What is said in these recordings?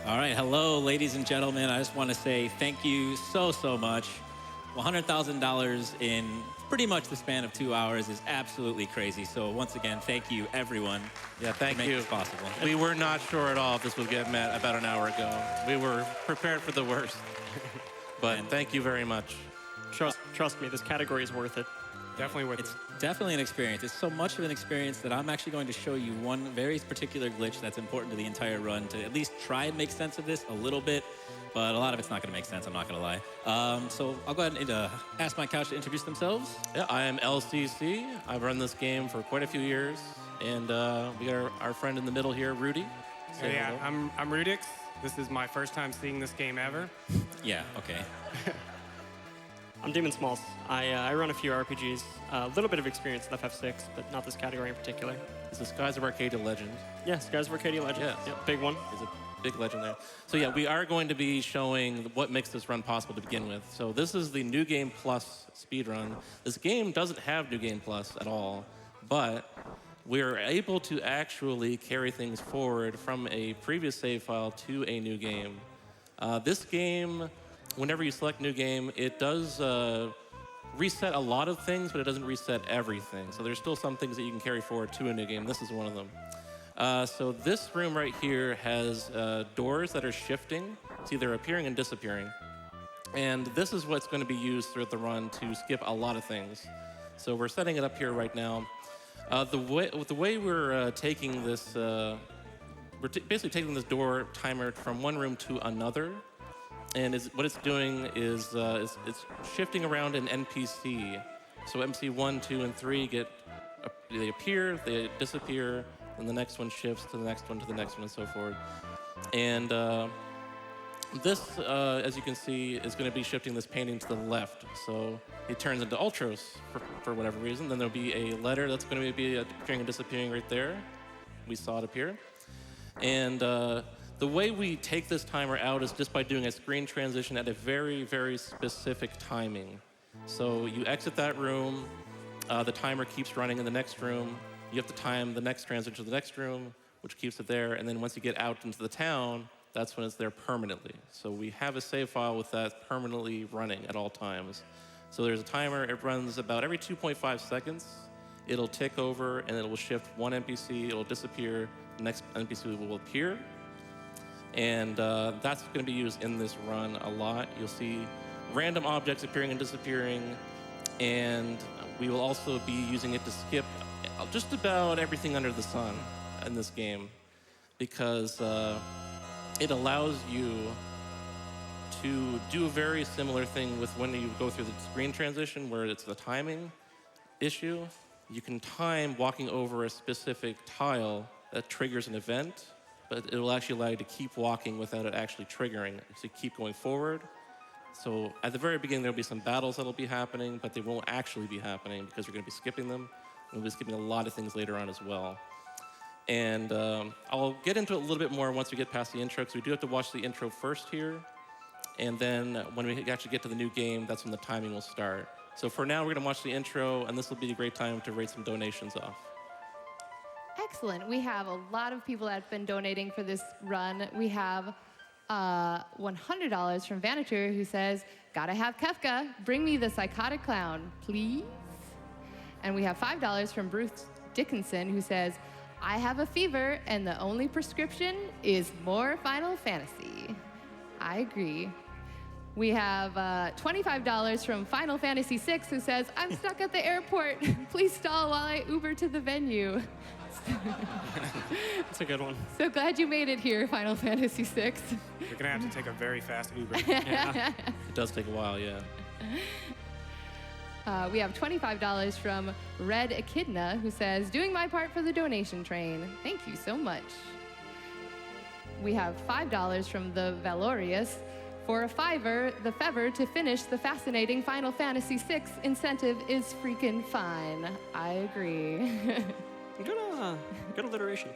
All right, hello, ladies and gentlemen. I just want to say thank you so much. $100,000 in pretty much the span of 2 hours is absolutely crazy. So once again, thank you, everyone. Yeah, thank you. This possible. We were not sure at all if this would get met about an hour ago. We were prepared for the worst. But thank you very much. Trust me, this category is worth it. Definitely worth it. It's definitely an experience. It's so much of an experience that I'm actually going to show you one very particular glitch that's important to the entire run to at least try and make sense of this a little bit. But a lot of it's not going to make sense, I'm not going to lie. So I'll go ahead and ask my couch to introduce themselves. Yeah, I am LCC. I've run this game for quite a few years. And we got our friend in the middle here, Rudy. Yeah, I'm rudyxx. This is my first time seeing this game ever. Yeah, okay. I'm DemonSmallZ. I run a few RPGs, a little bit of experience with FF6, but not this category in particular. This is Skies of Arcadia Legend. Yeah, Skies of Arcadia Legend. Yes. Yeah, big one. There's a big legend there. So yeah, we are going to be showing what makes this run possible to begin with. So this is the New Game Plus speedrun. This game doesn't have New Game Plus at all, but we're able to actually carry things forward from a previous save file to a new game. This game, whenever you select new game, it does reset a lot of things, but it doesn't reset everything. So there's still some things that you can carry forward to a new game. This is one of them. So this room right here has doors that are shifting. It's either appearing and disappearing. And this is what's going to be used throughout the run to skip a lot of things. So we're setting it up here right now. The way we're taking this, basically taking this door timer from one room to another. And what it's doing is it's shifting around an NPC. So NPC 1, 2, and 3 they appear, they disappear, and the next one shifts to the next one, to the next one, and so forth. And this, as you can see, is going to be shifting this painting to the left. So it turns into Ultros for whatever reason. Then there'll be a letter that's going to be appearing and disappearing right there. We saw it appear. And the way we take this timer out is just by doing a screen transition at a very specific timing. So you exit that room, the timer keeps running in the next room. You have to time the next transition to the next room, which keeps it there. And then once you get out into the town, that's when it's there permanently. So we have a save file with that permanently running at all times. So there's a timer. It runs about every 2.5 seconds. It'll tick over, and it will shift one NPC. It'll disappear. The next NPC will appear. And that's going to be used in this run a lot. You'll see random objects appearing and disappearing, and we will also be using it to skip just about everything under the sun in this game, because it allows you to do a very similar thing with when you go through the screen transition, where it's the timing issue. You can time walking over a specific tile that triggers an event, but it will actually allow you to keep walking without it actually triggering, so keep going forward. So at the very beginning, there'll be some battles that'll be happening, but they won't actually be happening because you're going to be skipping them. And we'll be skipping a lot of things later on as well. And I'll get into it a little bit more once we get past the intro, because we do have to watch the intro first here. And then when we actually get to the new game, that's when the timing will start. So for now, we're going to watch the intro, and this will be a great time to rate some donations off. Excellent. We have a lot of people that have been donating for this run. We have $100 from Vanator, who says, "Gotta have Kefka. Bring me the psychotic clown, please." And we have $5 from Bruce Dickinson, who says, "I have a fever, and the only prescription is more Final Fantasy." I agree. We have $25 from Final Fantasy VI, who says, "I'm stuck at the airport. Please stall while I Uber to the venue." That's a good one. So glad you made it here, Final Fantasy VI. You're going to have to take a very fast Uber. Yeah. It does take a while, yeah. We have $25 from Red Echidna, who says, "Doing my part for the donation train. Thank you so much." We have $5 from the Valorious. "For a $5, the fever to finish the fascinating Final Fantasy VI incentive is freaking fine." I agree. Good alliteration.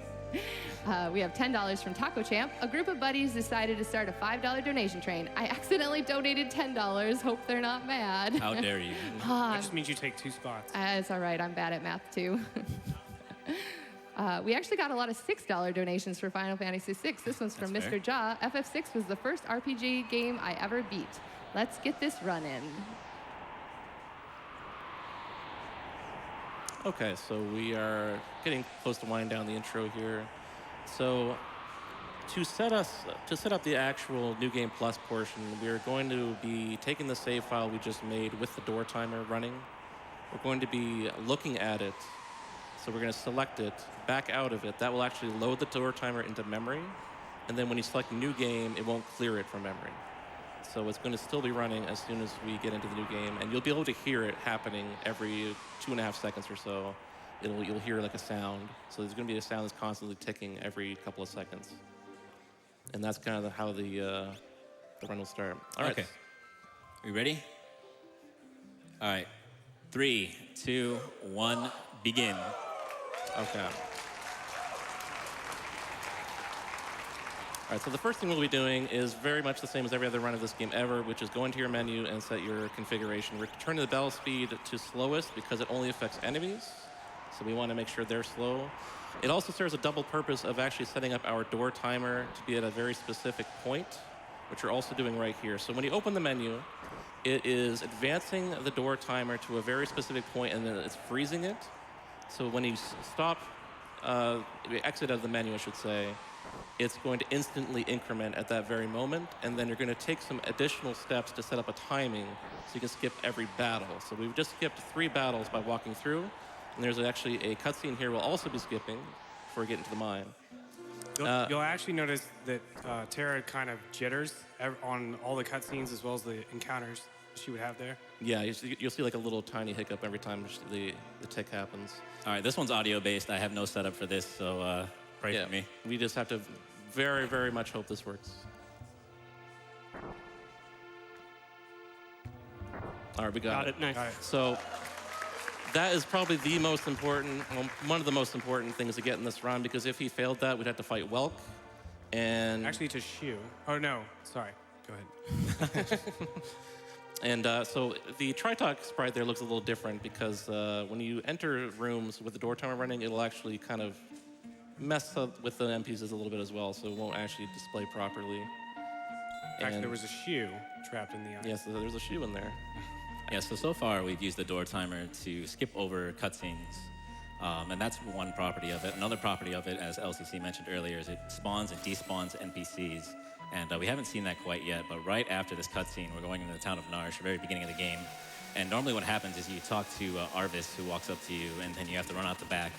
We have $10 from Taco Champ. "A group of buddies decided to start a $5 donation train. I accidentally donated $10. Hope they're not mad." How dare you? That just means you take 2 spots. It's all right. I'm bad at math, too. We actually got a lot of $6 donations for Final Fantasy VI. This one's from That's Mr. fair. Jaw. FF6 was the first RPG game I ever beat. Let's get this running. Okay, so we are getting close to winding down the intro here. So to set up the actual New Game Plus portion, we are going to be taking the save file we just made with the door timer running. We're going to be looking at it. So we're going to select it, back out of it. That will actually load the door timer into memory. And then when you select New Game, it won't clear it from memory. So it's going to still be running as soon as we get into the new game, and you'll be able to hear it happening every 2.5 seconds or so. You'll hear like a sound. So there's going to be a sound that's constantly ticking every couple of seconds, and that's kind of how the run will start. All right. Okay. Are you ready? All right. 3, 2, 1, begin. Okay. All right, so the first thing we'll be doing is very much the same as every other run of this game ever, which is go into your menu and set your configuration. We're turning the battle speed to slowest because it only affects enemies, so we want to make sure they're slow. It also serves a double purpose of actually setting up our door timer to be at a very specific point, which we're also doing right here. So when you open the menu, it is advancing the door timer to a very specific point, and then it's freezing it. So when you exit out of the menu, I should say, it's going to instantly increment at that very moment, and then you're going to take some additional steps to set up a timing so you can skip every battle. So we've just skipped 3 battles by walking through, and there's actually a cutscene here we'll also be skipping before we get into the mine. You'll actually notice that Terra kind of jitters on all the cutscenes as well as the encounters she would have there. Yeah, you'll see like a little tiny hiccup every time the tick happens. All right, this one's audio-based. I have no setup for this, so pray for me. We just have to very, very much hope this works. All right, we got it. Nice. All right. So that is probably the most important, well, one of the most important things to get in this run, because if he failed that, we'd have to fight Welk. And Actually, to Shu. Oh, no. Sorry. Go ahead. And so the Tritalk sprite there looks a little different because when you enter rooms with the door timer running, it'll actually kind of mess up with the NPCs a little bit as well, so it won't actually display properly. Actually, there was a Shu trapped in the eye. Yes, there's a shoe in there. Yeah, so far we've used the door timer to skip over cutscenes. And that's one property of it. Another property of it, as LCC mentioned earlier, is it spawns and despawns NPCs. And we haven't seen that quite yet, but right after this cutscene, we're going into the town of Narshe, the very beginning of the game. And normally what happens is you talk to Arvis, who walks up to you, and then you have to run out the back.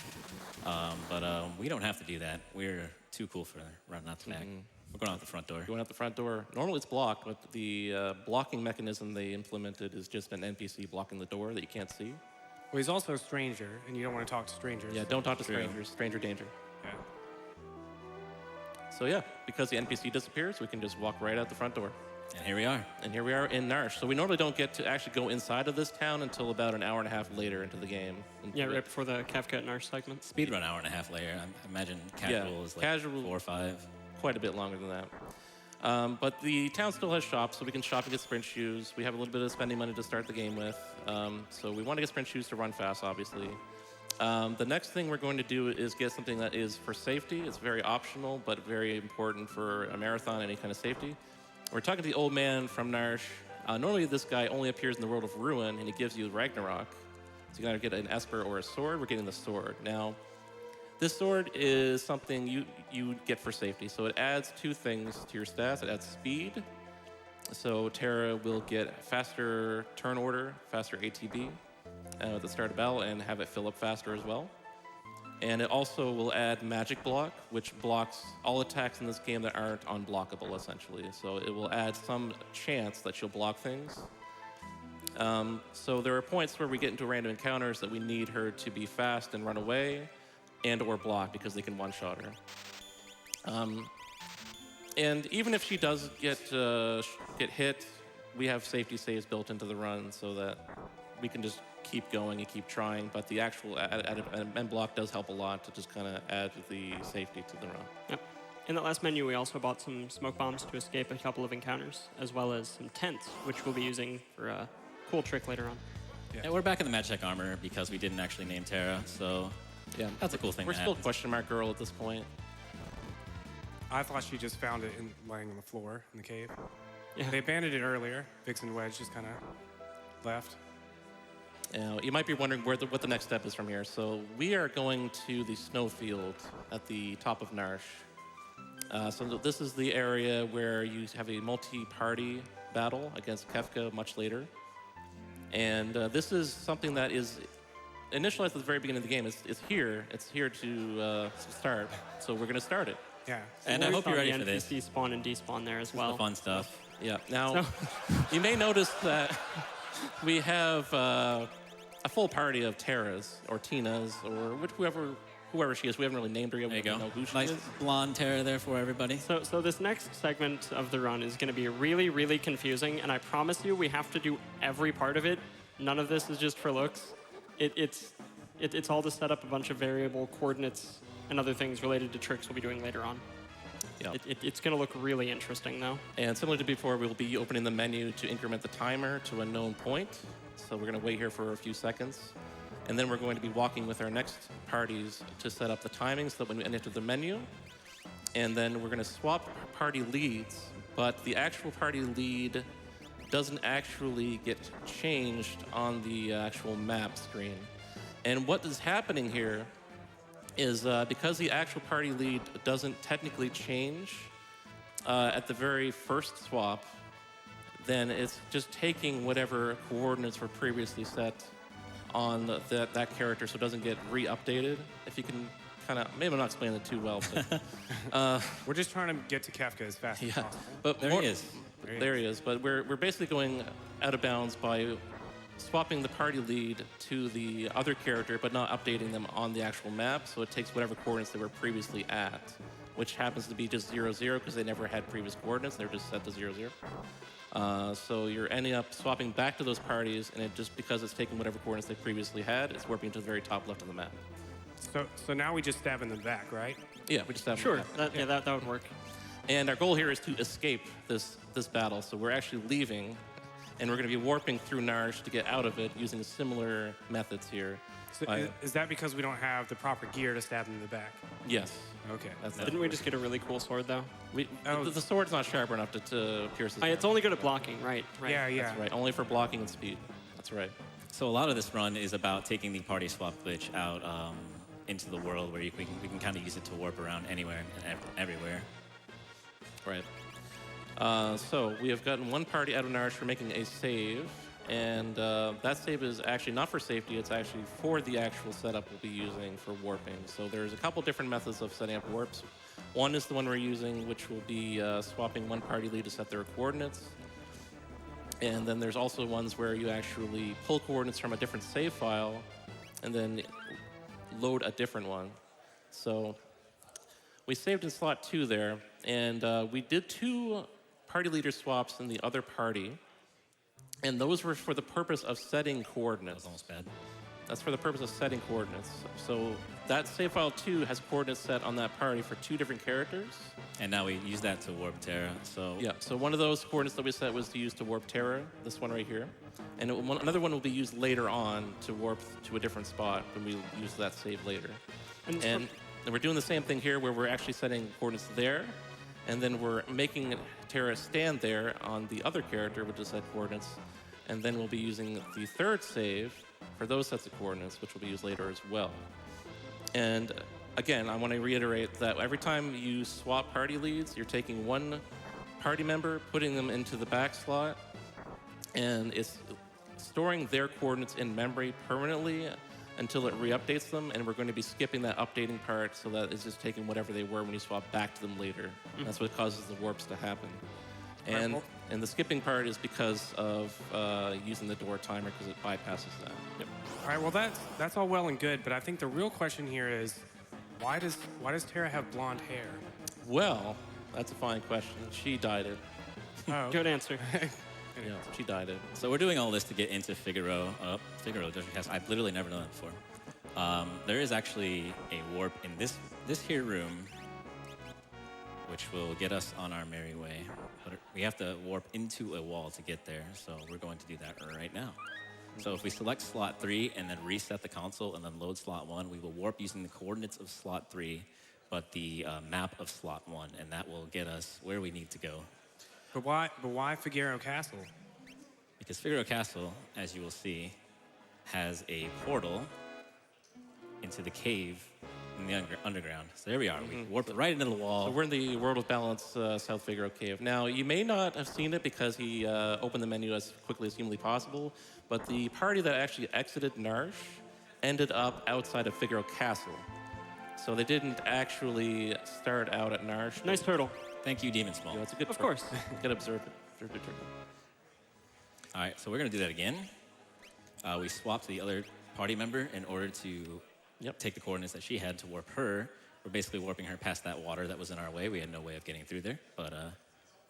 But we don't have to do that. We're too cool for running out the back. We're going out the front door. Going out the front door. Normally it's blocked, but the blocking mechanism they implemented is just an NPC blocking the door that you can't see. Well, he's also a stranger, and you don't want to talk to strangers. Yeah, don't talk to True. strangers. Stranger danger. Yeah. So yeah, because the NPC disappears, we can just walk right out the front door. And here we are. And here we are in Narshe. So we normally don't get to actually go inside of this town until about an hour and a half later into the game. Yeah, right before the Kafka and Narshe segment. Speedrun hour and a half later. I imagine casual is like casual- 4 or 5. Quite a bit longer than that. But the town still has shops, so we can shop and get sprint shoes. We have a little bit of spending money to start the game with. So we want to get sprint shoes to run fast, obviously. The next thing we're going to do is get something that is for safety. It's very optional, but very important for a marathon, any kind of safety. We're talking to the old man from Narshe. Normally this guy only appears in the world of Ruin, and he gives you Ragnarok. So you gotta get an Esper or a sword. We're getting the sword. Now, this sword is something you get for safety. So it adds 2 things to your stats. It adds speed. So Terra will get faster turn order, faster ATB at the start of battle, and have it fill up faster as well. And it also will add magic block, which blocks all attacks in this game that aren't unblockable, essentially. So it will add some chance that she'll block things. So there are points where we get into random encounters that we need her to be fast and run away, and or block, because they can one-shot her. And even if she does get hit, we have safety saves built into the run so that we can just keep going and keep trying. But the actual end block does help a lot to just kind of add the safety to the run. Yep. In that last menu, we also bought some smoke bombs to escape a couple of encounters, as well as some tents, which we'll be using for a cool trick later on. Yeah, we're back in the Magitech armor because we didn't actually name Terra. So Yeah, That's a cool thing We're that still happens. question mark girl at this point. I thought she just found it laying on the floor in the cave. Yeah. They abandoned it earlier. Vix and Wedge just kind of left. You might be wondering what the next step is from here. So we are going to the snowfield at the top of Narsh. So this is the area where you have a multi-party battle against Kefka much later. And this is something that is initialized at the very beginning of the game. It's here to start. So we're going to start it. Yeah. And I hope you're ready for the this. NPC spawn and despawn there as The well. fun stuff. Yeah. Now, you may notice that we have a full party of Terras or Tinas or whoever she is. We haven't really named her yet. There you We don't go. know who she Nice is. blonde Terra there for everybody. So this next segment of the run is going to be really, really confusing, and I promise you we have to do every part of it. None of this is just for looks. It's all to set up a bunch of variable coordinates and other things related to tricks we'll be doing later on. Yeah. It's going to look really interesting, though. And similar to before, we'll be opening the menu to increment the timer to a known point. So we're going to wait here for a few seconds. And then we're going to be walking with our next parties to set up the timing so that when we enter the menu. And then we're going to swap party leads, but the actual party lead doesn't actually get changed on the actual map screen. And what is happening here is because the actual party lead doesn't technically change at the very first swap, then it's just taking whatever coordinates were previously set on that character so it doesn't get re-updated. If you can kind of, maybe I'm not explaining it too well, but We're just trying to get to Kefka as fast as yeah. possible. But There he is. There he is. But we're basically going out of bounds by swapping the party lead to the other character, but not updating them on the actual map. So it takes whatever coordinates they were previously at, which happens to be just 0, 0, because they never had previous coordinates. They're just set to 0, 0. So you're ending up swapping back to those parties, and it just because it's taking whatever coordinates they previously had, it's warping to the very top left of the map. So now we just stab in the back, right? Yeah, we just have Sure, that would work. And our goal here is to escape this battle. So we're actually leaving, and we're going to be warping through Narsh to get out of it using similar methods here. So is that because we don't have the proper gear to stab in the back? Yes. Okay. That's Didn't we just get a really cool sword, though? the sword's not sharp enough to pierce his It's only good at blocking, right? Yeah, yeah. That's right. Only for blocking and speed. That's right. So a lot of this run is about taking the party swap glitch out into the world where we can kind of use it to warp around anywhere and everywhere. Right. So we have gotten one party out of Narsh for making a save, and that save is actually not for safety, it's actually for the actual setup we'll be using for warping. So there's a couple different methods of setting up warps. One is the one we're using, which will be swapping one party lead to set their coordinates. And then there's also ones where you actually pull coordinates from a different save file and then load a different one. So we saved in slot 2 there, and we did 2 party leader swaps in the other party, and those were for the purpose of setting coordinates. That was almost bad. That's for the purpose of setting coordinates. So that save file 2 has coordinates set on that party for 2 different characters. And now we use that to warp Terra. So Yeah, so one of those coordinates that we set was to use to warp Terra, this one right here. And another one will be used later on to warp to a different spot when we use that save later. And we're doing the same thing here where we're actually setting coordinates there, and then we're making Terra stand there on the other character, which is set coordinates, and then we'll be using the third save for those sets of coordinates, which will be used later as well. And again, I want to reiterate that every time you swap party leads, you're taking one party member, putting them into the back slot, and it's storing their coordinates in memory permanently until it re-updates them, and we're going to be skipping that updating part so that it's just taking whatever they were when you swap back to them later. That's what causes the warps to happen. And the skipping part is because of using the door timer, because it bypasses that. Yep. All right. Well, that's all well and good, but I think the real question here is, why does Terra have blonde hair? Well, that's a fine question. She dyed it. Oh. Good answer. Yeah, she dyed it. So we're doing all this to get into Figaro. Figaro District House. I've literally never done that before. There is actually a warp in this here room, which will get us on our merry way. But we have to warp into a wall to get there, so we're going to do that right now. So if we select slot 3 and then reset the console and then load slot 1, we will warp using the coordinates of slot 3, but the map of slot 1, and that will get us where we need to go. But why Figueroa Castle? Because Figueroa Castle, as you will see, has a portal into the cave in the underground. So there we are. We warped right into the wall. So we're in the World of Balance South Figueroa Cave. Now, you may not have seen it because he opened the menu as quickly as humanly possible, but the party that actually exited Narsh ended up outside of Figueroa Castle. So they didn't actually start out at Narsh. Nice turtle. Thank you, DemonSmallZ. It's a good Of course. Good observe it. Observe it. All right, so we're going to do that again. We swapped the other party member in order to take the coordinates that she had to warp her. We're basically warping her past that water that was in our way. We had no way of getting through there, but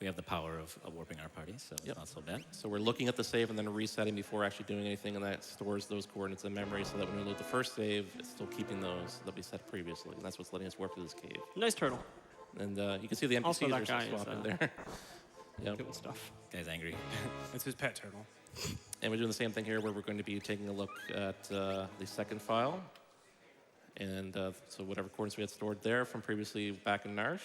we have the power of warping our party, so it's not so bad. So we're looking at the save and then resetting before actually doing anything, and that stores those coordinates in memory so that when we load the first save, it's still keeping those that we set previously. And that's what's letting us warp to this cave. Nice turtle. And you can see the NPCs Also, that are guy still is, swapping there. Yep. Doing stuff. Guy's angry. That's his pet turtle. And we're doing the same thing here where we're going to be taking a look at the second file. And so whatever coordinates we had stored there from previously back in Narsh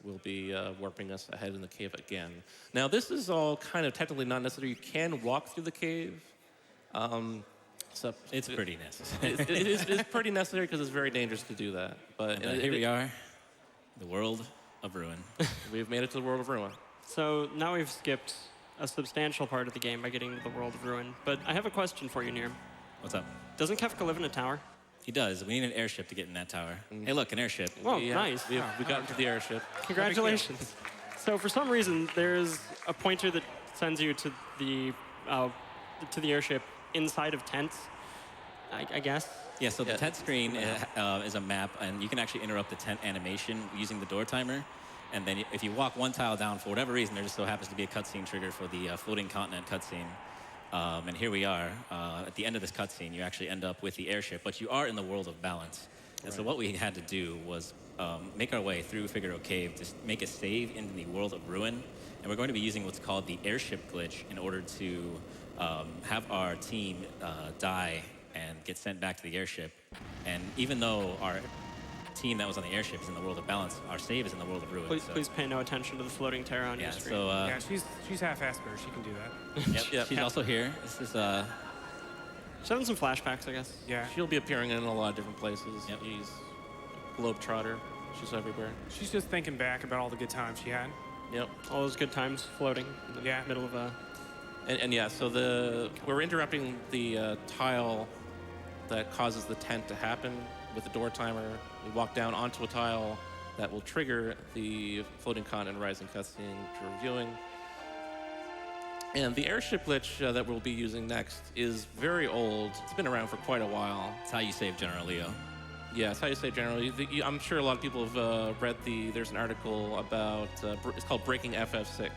will be warping us ahead in the cave again. Now, this is all kind of technically not necessary. You can walk through the cave. So It's pretty necessary. it is pretty necessary because it's very dangerous to do that. But Here we are, the world of ruin. We've made it to the world of ruin. So now we've skipped a substantial part of the game by getting to the world of ruin. But I have a question for you, Neerrm. What's up? Doesn't Kefka live in a tower? He does. We need an airship to get in that tower. Hey, look, an airship. Whoa, nice. We got into the airship. Congratulations. So for some reason, there's a pointer that sends you to the airship inside of tents, I guess. Yeah, so the tent screen is a map, and you can actually interrupt the tent animation using the door timer. And then if you walk one tile down, for whatever reason, there just so happens to be a cutscene trigger for the floating continent cutscene. And here we are. At the end of this cutscene, you actually end up with the airship, but you are in the world of balance. And so what we had to do was make our way through Figueroa Cave to make a save into the world of ruin. And we're going to be using what's called the airship glitch in order to have our team die and get sent back to the airship. And even though our team that was on the airship is in the world of balance, our save is in the world of ruin. Please pay no attention to the floating terror on your screen. So, Yeah, she's half Asper. She can do that. yep, she's also here. This is She's having some flashbacks, I guess. Yeah. She'll be appearing in a lot of different places. Yep. She's a globetrotter. She's everywhere. She's just thinking back about all the good times she had. Yep. All those good times floating in the middle of a... And yeah, so we're interrupting the tile that causes the tent to happen with the door timer. We walk down onto a tile that will trigger the floating continent rising cutscene which we're reviewing. And the airship glitch that we'll be using next is very old. It's been around for quite a while. it's how you save General Leo. Yeah, it's how you say generally. I'm sure a lot of people have read there's an article about, it's called Breaking FF6.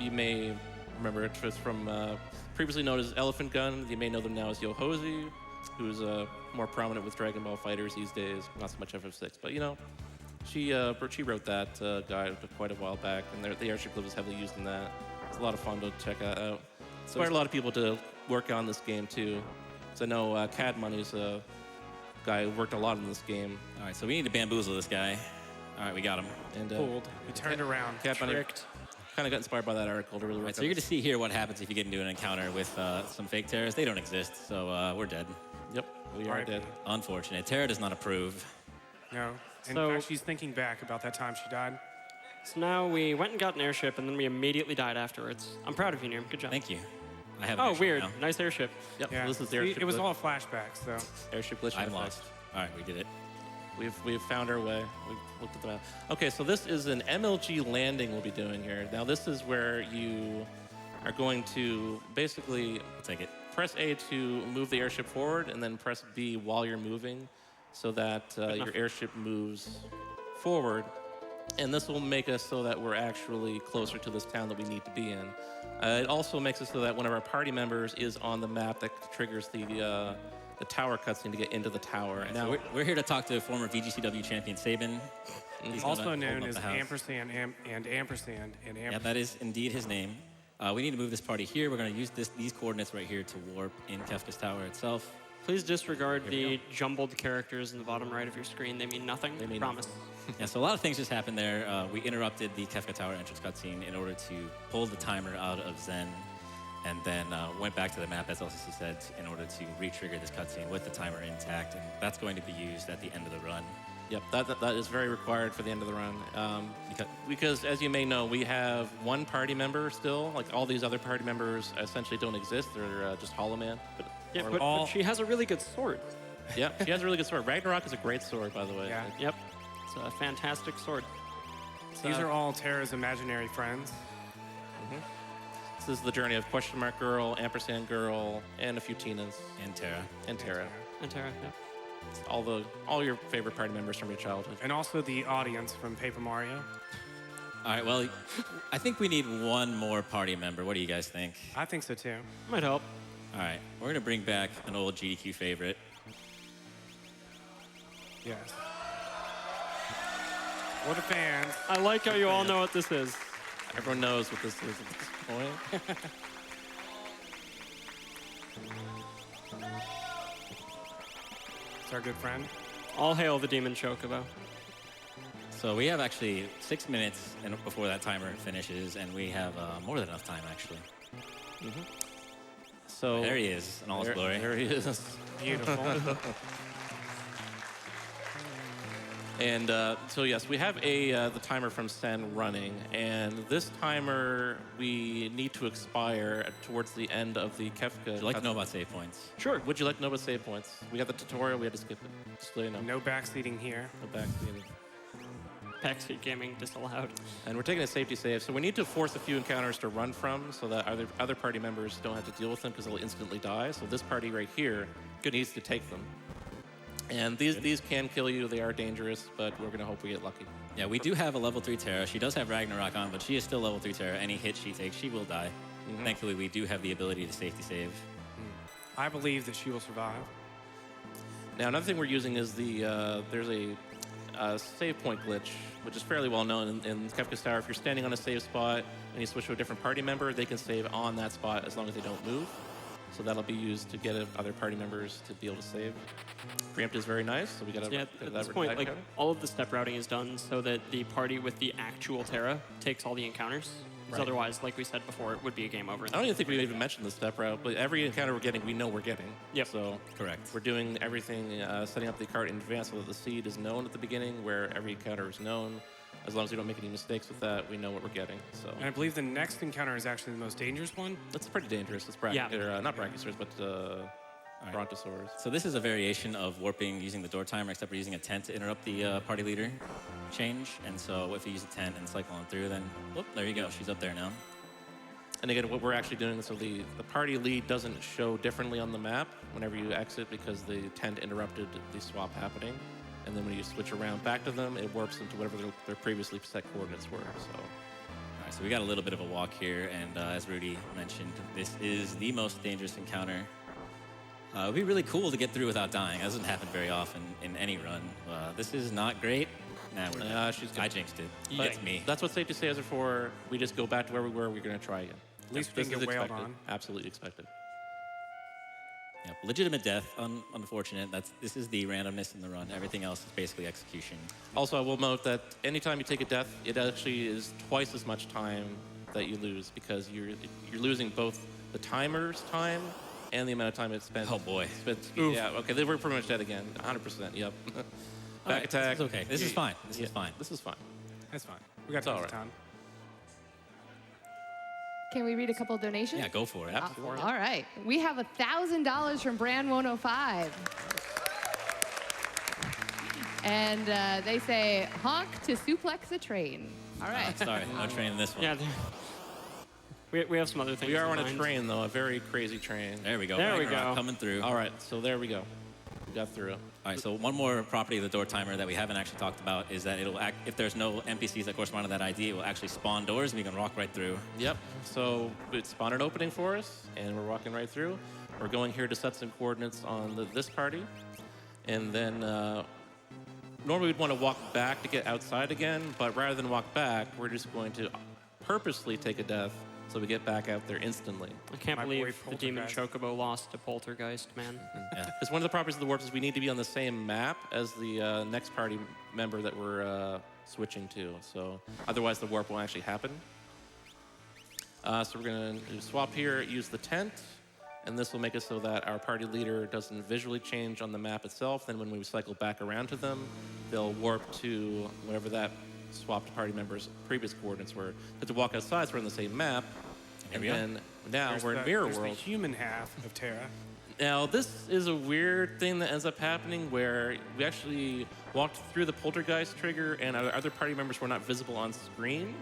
You may remember it was from previously known as Elephant Gun. You may know them now as Yohozi, who's more prominent with Dragon Ball Fighters these days. Not so much FF6, but you know, she wrote that guide quite a while back, and the airship glitch was heavily used in that. It's a lot of fun to check that out. Inspired a lot of people to work on this game too. So I know Cad Money's a guy who worked a lot in this game. All right, so we need to bamboozle this guy. All right, we got him. And Fooled. He turned around. Cad Money Tricked. kind of got inspired by that article to really work All right, so on you're going to this. see here what happens if you get into an encounter with some fake terrorists. They don't exist, so we're dead. Yep, we are RIP. dead. Unfortunate. Terra does not approve. No. In So- fact, she's thinking back about that time she died. So now we went and got an airship, and then we immediately died afterwards. I'm proud of you, Neerrm. Good job. Thank you. I have an Oh, airship weird. now. Nice airship. Yep, Yeah. so this is the See, airship it was glitch. all flashbacks, though. Airship glitch. I'm effect. lost. All right, we did it. We've found our way. We've looked at the map. Okay, so this is an MLG landing we'll be doing here. Now this is where you are going to basically I'll take it. press A to move the airship forward, and then press B while you're moving, so that your airship moves forward. And this will make us so that we're actually closer to this town that we need to be in. It also makes it so that one of our party members is on the map that triggers the tower cutscene to get into the tower. All right, so we're here to talk to former VGCW champion Sabin. He's Also gonna known open up as the house. ampersand and ampersand and Yeah, ampersand. that is indeed his name. We need to move this party here. We're going to use these coordinates right here to warp in Kefka's tower itself. Please disregard the jumbled characters in the bottom right of your screen. They mean nothing. They mean Promise. Yeah, so a lot of things just happened there. We interrupted the Kefka Tower entrance cutscene in order to pull the timer out of Zen, and then went back to the map, as LCC said, in order to re-trigger this cutscene with the timer intact, and that's going to be used at the end of the run. Yep, that is very required for the end of the run. Because, as you may know, we have one party member still. Like, all these other party members essentially don't exist. They're just Hollow Man. Yeah, but she has a really good sword. Yeah, she has a really good sword. Ragnarok is a great sword, by the way. Yeah. Yep. It's a fantastic sword. These are all Terra's imaginary friends. This is the journey of Question Mark Girl, Ampersand Girl, and a few Tinas. And Terra. And Terra. And Terra, yeah. It's all your favorite party members from your childhood. And also the audience from Paper Mario. All right, well, I think we need one more party member. What do you guys think? I think so too. Might help. All right, we're going to bring back an old GDQ favorite. Yes. For the fans. I like how you all know what this is. Everyone knows what this is at this point. It's our good friend. All hail the Demon Chocobo. So we have actually 6 minutes before that timer finishes, and we have more than enough time, actually. So There he is in all his glory. There he is. Beautiful. And so yes, we have the timer from Sen running, and this timer we need to expire towards the end of the Kefka. Would you like to know about save points? Sure. Would you like to know about save points? We got the tutorial. We had to skip it. Just so you know. No backseating here. No backseating. Backseat gaming disallowed. And we're taking a safety save, so we need to force a few encounters to run from, so that other party members don't have to deal with them because they'll instantly die. So this party right here needs to take them. And these can kill you. They are dangerous, but we're going to hope we get lucky. Yeah, we do have a level 3 Terra. She does have Ragnarok on, but she is still level 3 Terra. Any hit she takes, she will die. Thankfully, we do have the ability to safety save. I believe that she will survive. Now, another thing we're using is there's a save point glitch, which is fairly well known in Kefka's Tower. If you're standing on a save spot and you switch to a different party member, they can save on that spot as long as they don't move. So that'll be used to get other party members to be able to save. Preempt is very nice, so we got to Yeah, at this point, like, all of the step routing is done so that the party with the actual Terra takes all the encounters. Because otherwise, like we said before, it would be a game over. I don't even think we even mentioned the step route, but every encounter we're getting, we know we're getting. Yep. So Correct. we're doing everything, setting up the cart in advance so that the seed is known at the beginning, where every encounter is known. As long as we don't make any mistakes with that, we know what we're getting. So. And I believe the next encounter is actually the most dangerous one. That's pretty dangerous. It's not Brachiosaurs, but Brontosaurs. So this is a variation of warping using the door timer, except we're using a tent to interrupt the party leader change. And so if you use a tent and cycle on through, then, whoop, there you go. She's up there now. And again, what we're actually doing, so the party lead doesn't show differently on the map whenever you exit because the tent interrupted the swap happening. And then when you switch around back to them, it warps them to whatever their previously set coordinates were. So. All right, so we got a little bit of a walk here, and as Rudy mentioned, this is the most dangerous encounter. It would be really cool to get through without dying. That doesn't happen very often in any run. This is not great. Nah, I jinxed it. It's me. That's what safety saves are for. We just go back to where we were. We're going to try again. At least we this can is get wailed expected. on. Absolutely expected. Yep, legitimate death, unfortunate. This is the randomness in the run. Everything else is basically execution. Also, I will note that anytime you take a death, it actually is twice as much time that you lose because you're losing both the timer's time and the amount of time it's spent. Oh boy. Yeah, okay, they were pretty much dead again. 100%, yep. Back attack. This is okay. This is fine. This is fine. This is fine. That's fine. We got It's all tons of right. time. Can we read a couple donations? Yeah, go for it. Absolutely. All right. We have $1,000 from Brand 105. And they say, honk to suplex a train. All right. Sorry, no train in this one. Yeah. We have some other things. We are in on a mind. train, though, a very crazy train. There we go. There we Ragnarok go. Coming through. All right, so there we go. We got through it. All right, so one more property of the door timer that we haven't actually talked about is that it'll act, if there's no NPCs that correspond to that ID, it will actually spawn doors and we can walk right through. Yep, so it spawned an opening for us, and we're walking right through. We're going here to set some coordinates on this party. And then normally we'd want to walk back to get outside again, but rather than walk back, we're just going to purposely take a death so we get back out there instantly. I can't My boy believe the Demon Poltergeist. Chocobo lost to Poltergeist, man. Yeah. Because one of the properties of the warp is we need to be on the same map as the next party member that we're switching to. So otherwise the warp won't actually happen. So we're going to swap here, use the tent, and this will make it so that our party leader doesn't visually change on the map itself. Then when we cycle back around to them, they'll warp to whatever that swapped party member's previous coordinates were. But to walk outside, so we're on the same map. Here we are. And then now There's we're in the- Mirror there's World. the human half of Terra. Now, this is a weird thing that ends up happening where we actually walked through the poltergeist trigger and our other party members were not visible on screen.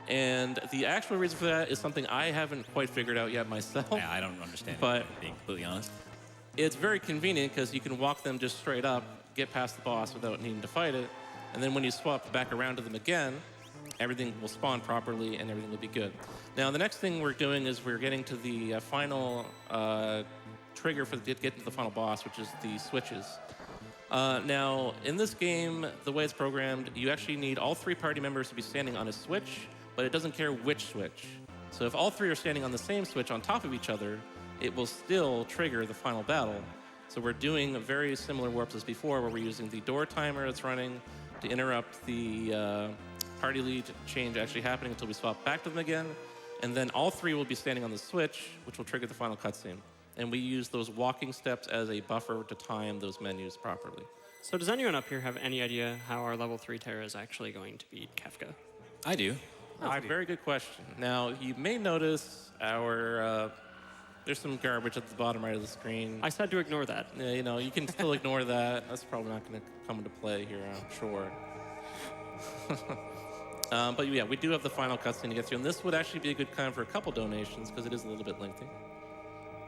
And the actual reason for that is something I haven't quite figured out yet myself. Yeah, I don't understand it, But- being completely honest. It's very convenient because you can walk them just straight up, get past the boss without needing to fight it. And then when you swap back around to them again, everything will spawn properly and everything will be good. Now, the next thing we're doing is we're getting to the final trigger for get to the final boss, which is the switches. Now, in this game, the way it's programmed, you actually need all 3 party members to be standing on a switch, but it doesn't care which switch. So if all 3 are standing on the same switch on top of each other, it will still trigger the final battle. So we're doing very similar warps as before, where we're using the door timer that's running to interrupt the party lead change actually happening until we swap back to them again. And then all 3 will be standing on the switch, which will trigger the final cutscene. And we use those walking steps as a buffer to time those menus properly. So does anyone up here have any idea how our level 3 Terra is actually going to beat Kefka? I do. That's a very good question. Now, you may notice our there's some garbage at the bottom right of the screen. I said to ignore that. Yeah, you know, you can still ignore that. That's probably not going to come into play here, I'm sure. But yeah, we do have the final cutscene to get through, and this would actually be a good time for a couple donations because it is a little bit lengthy.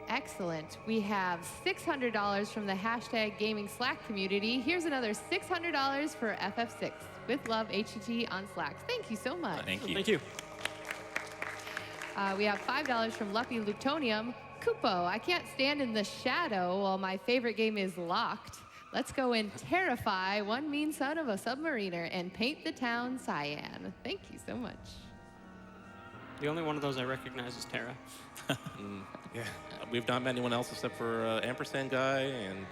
Excellent. We have $600 from the hashtag Gaming Slack community. Here's another $600 for FF6. With love, HET on Slack. Thank you so much. Thank you. Thank you. We have $5 from Lucky Lutonium. Kupo, I can't stand in the shadow while my favorite game is locked. Let's go and terrify one mean son of a submariner and paint the town cyan. Thank you so much. The only one of those I recognize is Terra. Yeah. We've not met anyone else except for Ampersand Guy, and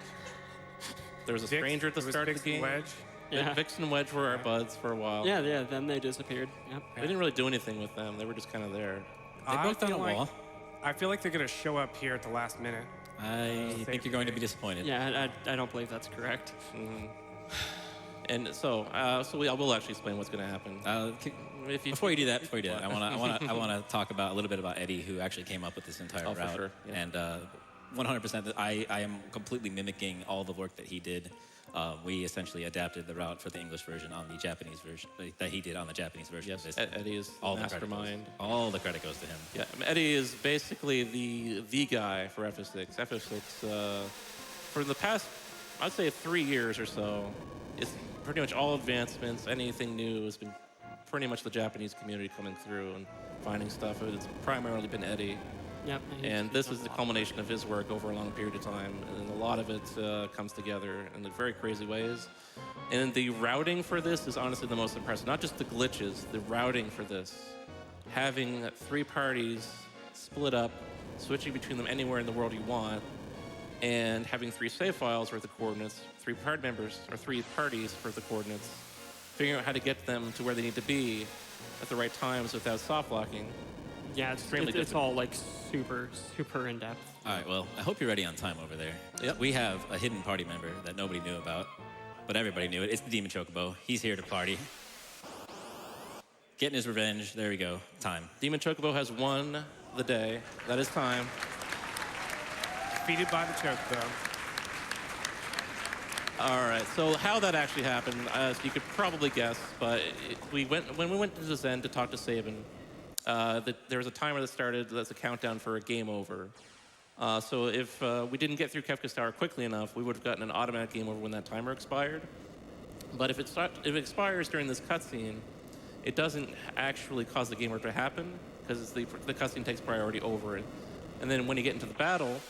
there was a stranger at the start of the game. Wedge. Yeah. Vix and Wedge were our buds for a while. Yeah, then they disappeared. Yep. We didn't really do anything with them. They were just kind of there. They both on a wall. I feel like they're going to show up here at the last minute. I think you're going to be disappointed. Yeah, I don't believe that's correct. And so I will actually explain what's going to happen. Before you do that, I want to talk about a little bit about Eddie, who actually came up with this entire Oh, for route. sure, yeah. And 100%, that I am completely mimicking all the work that he did. We essentially adapted the route for the English version on the Japanese version that he did on the Japanese version. Yes, of this. Eddie is All the the credit mastermind. all the credit goes to him. Yeah, I mean, Eddie is basically the guy for FF6. FF6, for the past, I'd say 3 years or so, it's pretty much all advancements, anything new has been pretty much the Japanese community coming through and finding stuff. It's primarily been Eddie. Yep. And this is the culmination of his work over a long period of time. And a lot of it comes together in very crazy ways. And the routing for this is honestly the most impressive. Not just the glitches, the routing for this. Having 3 parties split up, switching between them anywhere in the world you want, and having 3 save files worth of coordinates, 3 party members, or 3 parties worth of coordinates, figuring out how to get them to where they need to be at the right times without soft locking. Yeah, extremely it's difficult. all like super in depth. All right, well, I hope you're ready on time over there. Yep. We have a hidden party member that nobody knew about, but everybody knew it. It's the Demon Chocobo. He's here to party. Getting his revenge. There we go. Time. Demon Chocobo has won the day. That is time. Defeated by the Chocobo. All right, so how that actually happened, as you could probably guess, but when we went to the Zen to talk to Sabin, there was a timer that started that's a countdown for a game over. So if we didn't get through Kefka's Tower quickly enough, we would have gotten an automatic game over when that timer expired. But if it expires during this cutscene, it doesn't actually cause the game over to happen because the cutscene takes priority over it. And then when you get into the battle,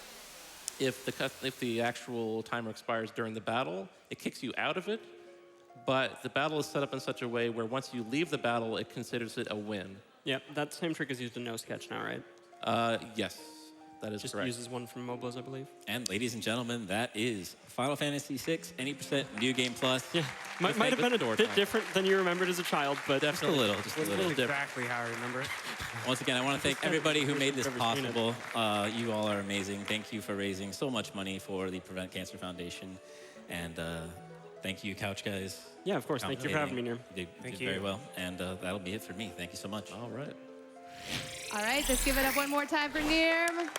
if the actual timer expires during the battle, it kicks you out of it. But the battle is set up in such a way where once you leave the battle, it considers it a win. Yep, that same trick is used in No Sketch now, right? Yes, that is Just correct. uses one from MOBAs, I believe. And ladies and gentlemen, that is Final Fantasy VI, any percent New Game Plus. Yeah, might have been a bit different than you remembered as a child, but Just a little, just a little different. Exactly how I remember it. Once again, I want to thank everybody who made this possible. You all are amazing. Thank you for raising so much money for the Prevent Cancer Foundation. And thank you, Couch Guys. Yeah, of course. Thank you for having me, Neerrm. You did very well. And that'll be it for me. Thank you so much. All right. All right, let's give it up one more time for Neerrm.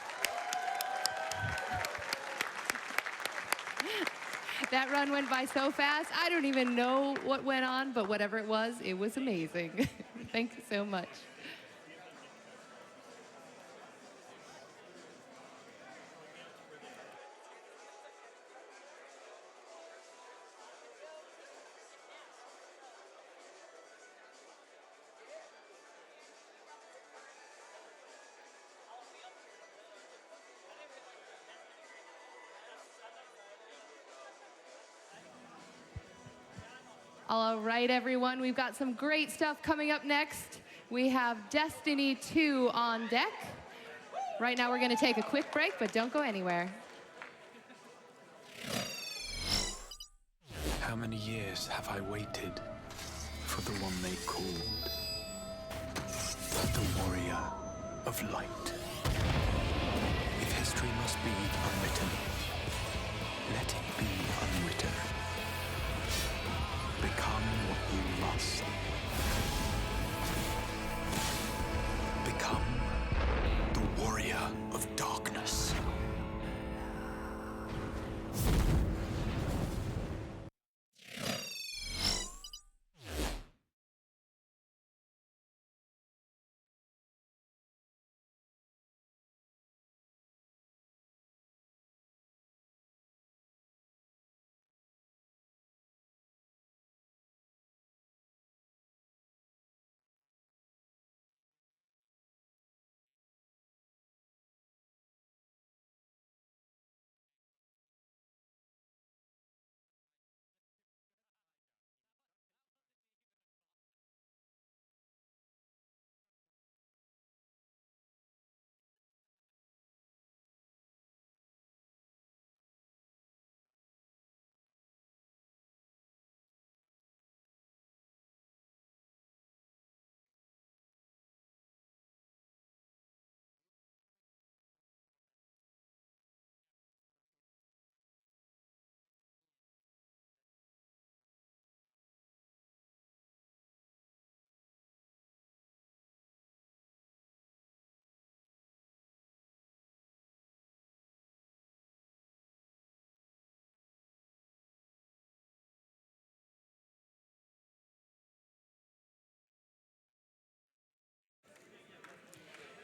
That run went by so fast. I don't even know what went on, but whatever it was amazing. Thank you so much. All right, everyone, we've got some great stuff coming up next. We have Destiny 2 on deck. Right now, we're going to take a quick break, but don't go anywhere. How many years have I waited for the one they called the Warrior of Light? If history must be unwritten, let it be unwritten. Become what you must. Become the Warrior of Darkness.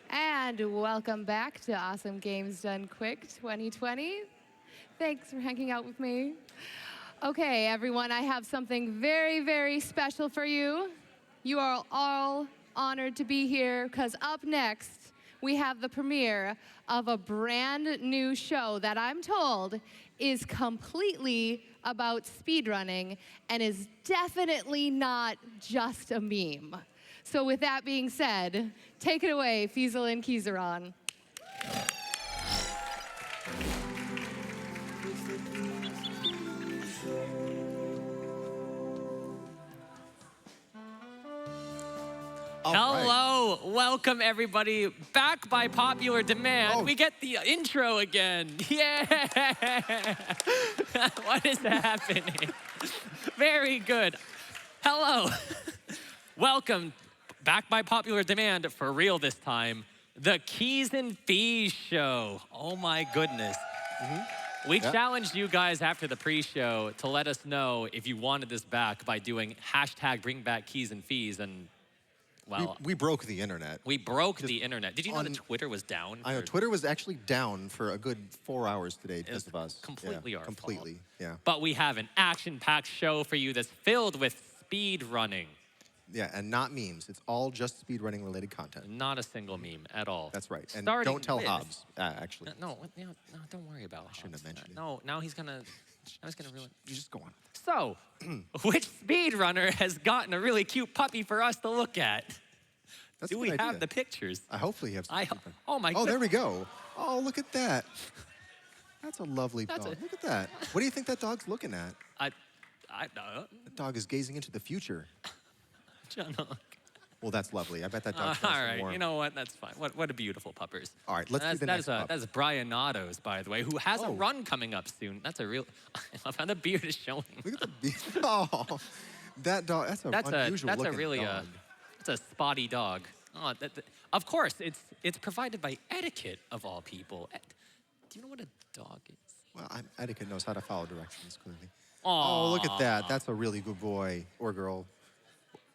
And welcome back to Awesome Games Done Quick 2020. Thanks for hanging out with me. Okay, everyone, I have something very, very special for you. You are all honored to be here because up next, we have the premiere of a brand new show that I'm told is completely about speedrunning and is definitely not just a meme. So with that being said, take it away, Feas and Keiz. Hello, welcome everybody. Back by popular demand, we get the intro again. Yeah! What is happening? Very good. Hello. Welcome, back by popular demand, for real this time, the Keiz and Feas show. Oh my goodness. We challenged you guys after the pre-show to let us know if you wanted this back by doing hashtag bring back Keiz and Feas, and well, we broke the internet. we broke the internet. Did you know that Twitter was down? I know, for- Twitter was actually down for a good 4 hours today because of us. completely our fault. Completely, yeah. But we have an action-packed show for you that's filled with speed running. Yeah, and not memes. It's all just speedrunning related content. Not a single meme at all. That's right. And Starting don't tell with- Hobbs, actually. No, don't worry about it. Shouldn't have mentioned it. No, now he's gonna ruin. You just go on. So, which speedrunner has gotten a really cute puppy for us to look at? That's Do a we good have idea. the pictures? I hopefully have some. Oh my Oh, god. there we go. Oh, look at that. That's a lovely That's dog. a- Look at that. What do you think that dog's looking at? I That dog is gazing into the future. John. Well, that's lovely. I bet that dog's All nice and right, warm. you know what? That's fine. What a beautiful puppers. All right, let's see the next pup. That's Brian Otto's, by the way, who has a Oh. run coming up soon. That's a real. I love how the beard is showing. Look at the beard. Oh, that dog. That's an unusual That's a looking really dog. it's a spotty dog. Oh, of course, it's provided by Etiquette of all people. Do you know what a dog is? Well, Etiquette knows how to follow directions, clearly. Oh, look at that. That's a really good boy or girl.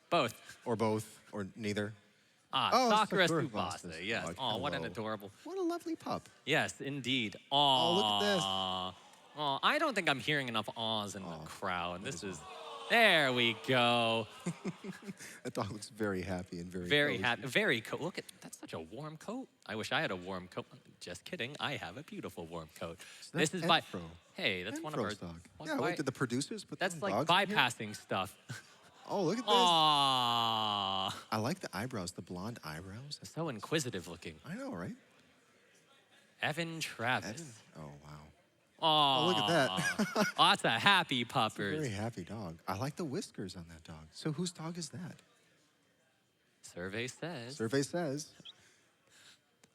Both. Or both, or neither. Sakura Sakura Tsubasa. Tsubasa. Yes. Oh, Oh, what an hello. adorable. What a lovely pup. Yes, indeed. Oh, look at this. Oh, I don't think I'm hearing enough awes in the crowd. This is. There we go. That dog looks very happy and Very cozy. happy. Very coat. Look at that's such a warm coat. I wish I had a warm coat. Just kidding. I have a beautiful warm coat. So This that's is by. Enfro. Hey, that's one of our. Enfro's dog. What- Yeah, why- wait, did the producers put That's them like dogs in here? bypassing stuff. Oh, look at this. Aww. I like the eyebrows, the blonde eyebrows. So inquisitive looking. I know, right? Evan Travis. Evan. Oh, wow. Oh, look at that. Oh, that's a happy It's a puppers. very happy dog. I like the whiskers on that dog. So whose dog is that? Survey says. Survey says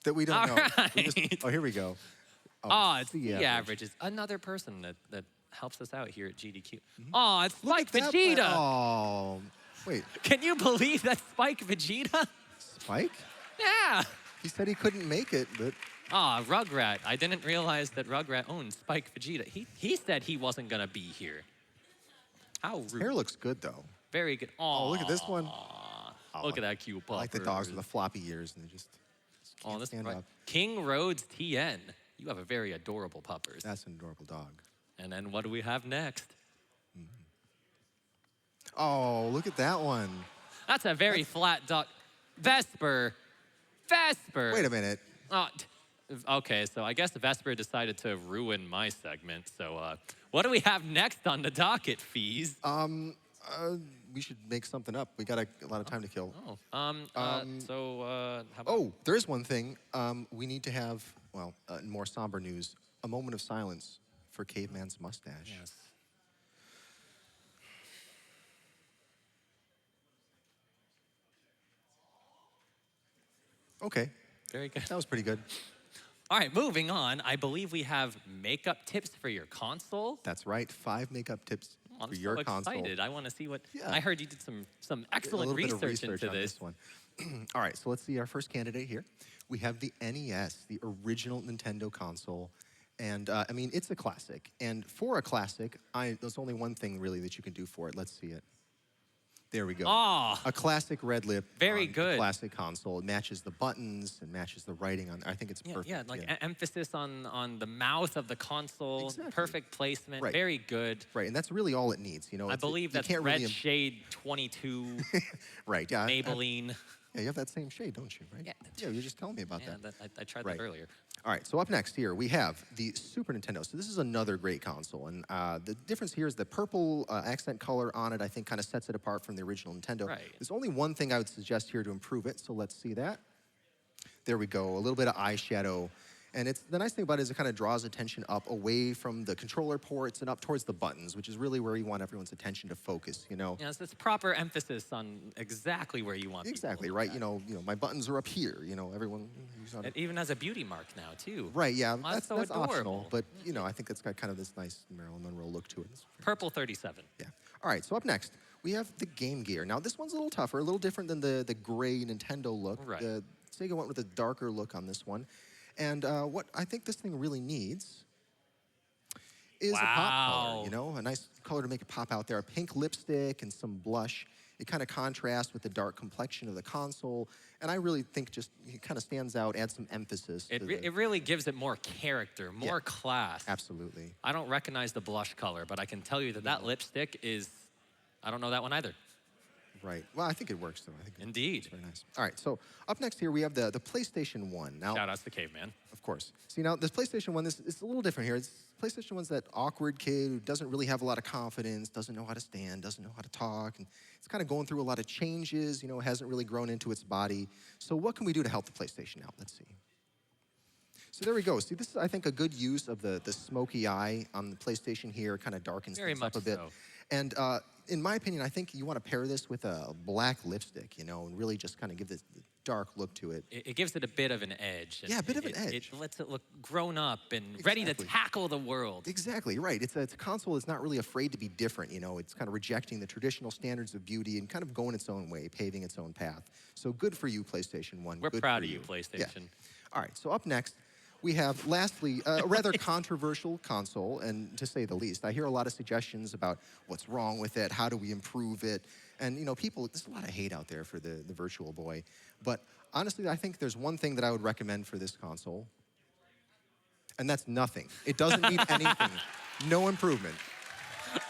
that we don't All know. right. Oh, here we go. Oh, it's the the average. It's another person that helps us out here at GDQ. Mm-hmm. Oh, it's Spike That Vegeta. Oh, wait. Can you believe that's Spike Vegeta? Spike? Yeah. He said he couldn't make it, but Ah, Rugrat. I didn't realize that Rugrat owned Spike Vegeta. He said he wasn't gonna be here. How his rude. hair looks good, though. Very good. Oh, look at this one. Look at that cute puppers. I like the dogs with the floppy ears, and they just Oh, can't this stand right. up. King Rhodes TN. You have a very adorable puppers. That's an adorable dog. And then what do we have next? Oh, look at that one. That's a very flat dog. Vesper. Vesper. Wait a minute. Oh, okay, so I guess Vesper decided to ruin my segment. So what do we have next on the docket, Feas? We should make something up. We got a lot of time to kill. How about... Oh, there is one thing. We need to have, well, in more somber news, a moment of silence for Caveman's mustache. Yes. Okay, Very good. that was pretty good. All right, moving on. I believe we have makeup tips for your console. That's right. 5 makeup tips I'm for so your excited. console. I want to see what... Yeah. I heard you did some A excellent little bit of research into on this. one. All right, so let's see our first candidate here. We have the NES, the original Nintendo console. And I mean, it's a classic. And for a classic, there's only one thing really that you can do for it. Let's see it. There we go. Ah. A classic red lip. Very on the good. classic console. It matches the buttons and matches the writing on. I think it's perfect. Yeah, like emphasis on the mouth of the console, Exactly. perfect placement, Right. very good. Right, and that's really all it needs. You know, I it's- believe you that's can't Red really Shade 22, right. Yeah, Maybelline. yeah, you have that same shade, don't you? Right. Yeah. Yeah, you were just telling me about Yeah, that. I tried Right. that earlier. All right, so up next here, we have the Super Nintendo. So this is another great console. And the difference here is the purple accent color on it, I think, kind of sets it apart from the original Nintendo. Right. There's only one thing I would suggest here to improve it, so let's see that. There we go, a little bit of eyeshadow. And the nice thing about it is it kind of draws attention up away from the controller ports and up towards the buttons, which is really where you want everyone's attention to focus, you know? Yeah, it's proper emphasis on exactly where you want people Exactly, to look right? at. You know, my buttons are up here, you know, everyone... It even has a beauty mark now, too. Right, yeah, Oh, that's so that's optional, adorable. but you know, I think it's got kind of this nice Marilyn Monroe look to it. Purple 37. Yeah. All right, so up next, we have the Game Gear. Now, this one's a little tougher, a little different than the gray Nintendo look. Right. Sega went with a darker look on this one. And what I think this thing really needs is a pop color, you know, a nice color to make it pop out there. A pink lipstick and some blush. It kind of contrasts with the dark complexion of the console. And I really think just it kind of stands out, adds some emphasis. It really gives it more character, more class. Absolutely. I don't recognize the blush color, but I can tell you that that lipstick is, I don't know that one either. Right. Well, I think it works, though. I think Indeed. it's very nice. All right, so up next here, we have the PlayStation 1. Now, Shout outs to Caveman. of course. See, now, this PlayStation 1, this is a little different here. It's PlayStation 1's that awkward kid who doesn't really have a lot of confidence, doesn't know how to stand, doesn't know how to talk, and it's kind of going through a lot of changes, you know, hasn't really grown into its body. So what can we do to help the PlayStation out? Let's see. So there we go. See, this is, I think, a good use of the smoky eye on the PlayStation here. Kind of darkens Very things up much a bit. so. And in my opinion, I think you want to pair this with a black lipstick, you know, and really just kind of give this dark look to it. It gives it a bit of an edge. Yeah, a bit of an edge. It lets it look grown up and ready to tackle the world. Exactly, right. It's a console that's not really afraid to be different, you know. It's kind of rejecting the traditional standards of beauty and kind of going its own way, paving its own path. So good for you, PlayStation 1. We're Good proud for of you, PlayStation. Yeah. All right, so up next, we have, lastly, a rather controversial console, and to say the least. I hear a lot of suggestions about what's wrong with it, how do we improve it, and, you know, people, there's a lot of hate out there for the Virtual Boy. But honestly, I think there's one thing that I would recommend for this console, and that's nothing. It doesn't need anything. No improvement.